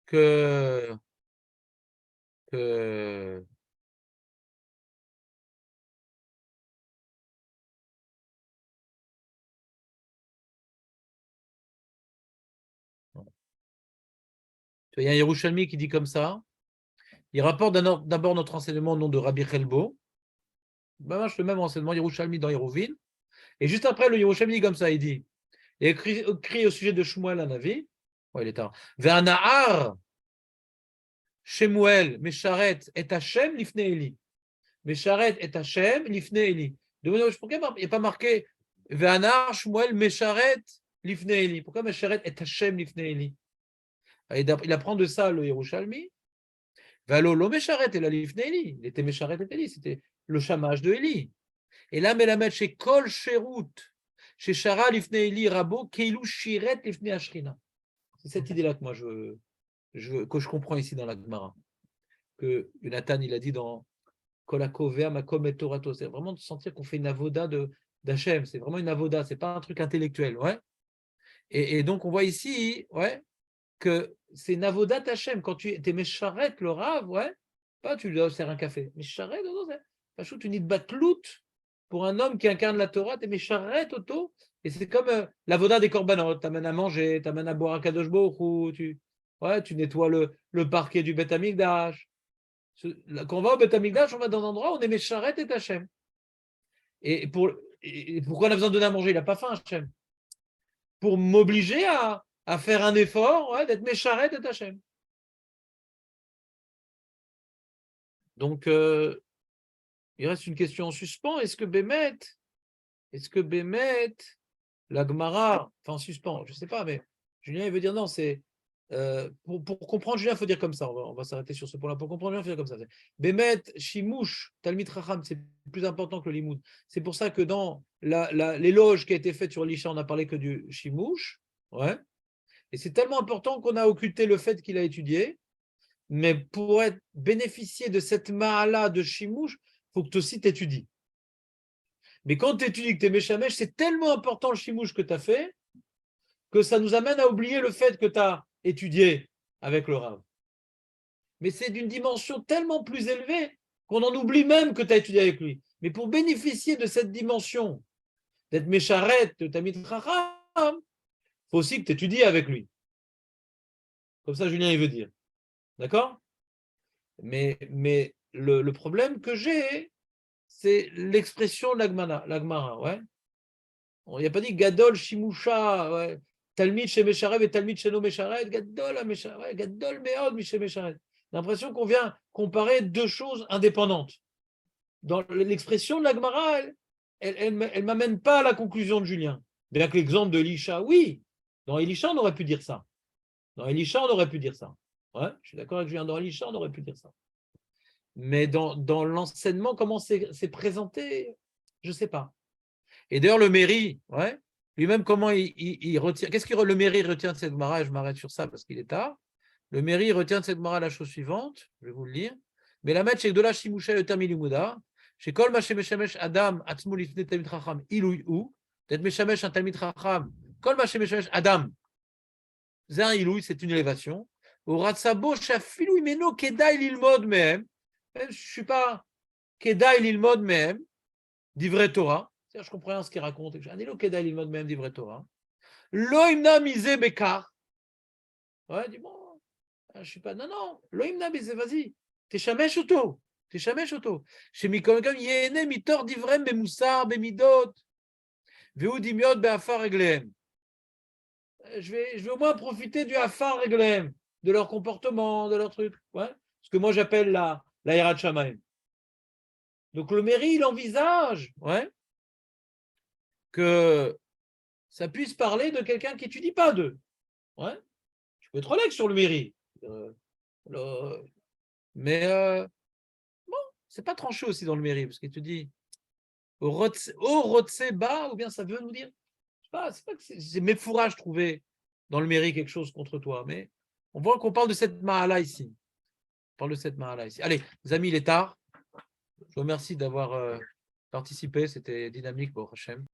que il y a un Yerushalmi qui dit comme ça. Il rapporte d'abord notre enseignement au nom de Rabbi Chelbo. Le même enseignement, Yerushalmi dans Yeruvin. Et juste après, le Yerushalmi dit comme ça, il dit, il écrit au sujet de Shmuel Hanavi. Oh, il est tard. Ve'anahar Shemuel Mesharet et Hashem lifne Eli. Mesharet et Hashem lifne Eli. Pourquoi il n'y a pas marqué Ve'anahar Shmuel Mesharet lifne Eli? Pourquoi Mesharet et Hashem lifne Eli? Il apprend de ça le Yerushalmi. Ve'alo Mesharet et la lifne Eli. Il était Mesharet et Eli, c'était le chamage de Eli. Et là, Melamed chez Kol Sherut, chez Shara lifne Eli Rabo, Keilu Shiret lifne Ashrina. C'est cette idée-là que moi que je comprends ici dans la Gemara. Que Jonathan, il a dit dans Kolakovea Makom et Torato. C'est vraiment de sentir qu'on fait une avoda d'Hachem. C'est vraiment une avoda, c'est pas un truc intellectuel. Ouais. Et donc, on voit ici que c'est une avoda d'Hachem. Quand tu es Mesharet, le Rav, ouais, pas tu lui sers un café. Mesharet, non, c'est une idbatlout pour un homme qui incarne la Torah, tu es Mesharet, auto. Et c'est comme l'avoda des korbanot. Tu amènes à manger, tu amènes à boire à Kadosh Baruch Hu, tu nettoies le parquet du Beth Amikdash. Quand on va au Beth Amikdash, on va dans un endroit où on est Mesharet et Hachem. Et pourquoi on a besoin de donner à manger? Il n'a pas faim, Hachem. Pour m'obliger à faire un effort, d'être Mesharet et Hachem. Donc, il reste une question en suspens. Est-ce que Bémet, la Gemara, enfin en suspens, je ne sais pas, mais Julien, il veut dire non, c'est pour comprendre Julien, il faut dire comme ça. On va s'arrêter sur ce point-là. Pour comprendre Julien, il faut dire comme ça. Bémet, Shimouch, Talmid Chacham, c'est plus important que le Limoud. C'est pour ça que dans l'éloge qui a été fait sur l'Isha, on n'a parlé que du Shimouch. Ouais. Et c'est tellement important qu'on a occulté le fait qu'il a étudié. Mais pour bénéficier de cette ma'ala de Shimouch, il faut que toi aussi tu étudies. Mais quand tu étudies que tu es Meshamesh, c'est tellement important le Shimouch que tu as fait que ça nous amène à oublier le fait que tu as étudié avec le Rav. Mais c'est d'une dimension tellement plus élevée qu'on en oublie même que tu as étudié avec lui. Mais pour bénéficier de cette dimension, d'être Mesharet, de Talmid Chacham, il faut aussi que tu étudies avec lui. Comme ça, Julien, il veut dire. D'accord? Mais le problème que j'ai, c'est l'expression de l'Agmara. Ouais. Il n'y a pas dit Gadol Shimusha, ouais. Talmid chez Mesharet et Talmid chez no Mesharet, Gadol Mesharet, Gadol Meod chez Mesharet. J'ai l'impression qu'on vient comparer deux choses indépendantes. Dans l'expression de l'Agmara, elle ne m'amène pas à la conclusion de Julien. Bien que l'exemple de Elisha, oui, dans Elisha, on aurait pu dire ça. Ouais, je suis d'accord avec Julien, dans Elisha, on aurait pu dire ça. Mais dans l'enseignement, comment c'est présenté, je ne sais pas. Et d'ailleurs, le Méri, ouais, lui-même, comment il retient. Qu'est-ce que le Méri retient de cette Gemara? Je m'arrête sur ça parce qu'il est tard. Le Méri retient de cette Gemara la chose suivante, je vais vous le lire. Mais la match c'est que de la Shimoucha le terme Limuda, Chez Kol Ma Shemeshamesh Adam Atzmo Lifnei Talmid Chacham Ilui Hu, d'être Meshamesh un Talmid Chacham, Kol Ma Shemeshamesh Adam, c'est un Ilui, c'est une élévation. Au Ratzabo Shafilou Imeno Kedai Lilmod Mehem, je ne suis pas Kedai Lilmod Mehem, d'Ivret Torah, c'est-à-dire je comprends rien ce qu'il raconte, j'ai un Ilo Kedai Lilmod Mehem d'Ivret Torah. Lo Imna Mise Bekar, ouais, dis bon. Je suis pas. Non, non. Loïmna, vas-y. T'es shamesh auto. T'es shamesh auto. Chez Mikol, comme yéné, mitor divrem, bemoussar, bemidot. Veou dimiot, beafar reglehem. Je vais au moins profiter du afar reglehem, de leur comportement, de leur truc. Ouais. Ce que moi j'appelle la hirat shamaim. Donc le mairie, il envisage, ouais, que ça puisse parler de quelqu'un qui n'étudie pas d'eux. Ouais. Tu peux être relax sur le mairie. Mais bon, c'est pas tranché aussi dans le mairie, parce qu'il te dit au rotse bas, ou bien ça veut nous dire, c'est pas que c'est mes fourrages trouvé dans le mairie quelque chose contre toi, mais on voit qu'on parle de cette mahala ici. On parle de cette mahala ici. Allez, les amis, il est tard. Je vous remercie d'avoir participé, c'était dynamique, Baruch Hashem.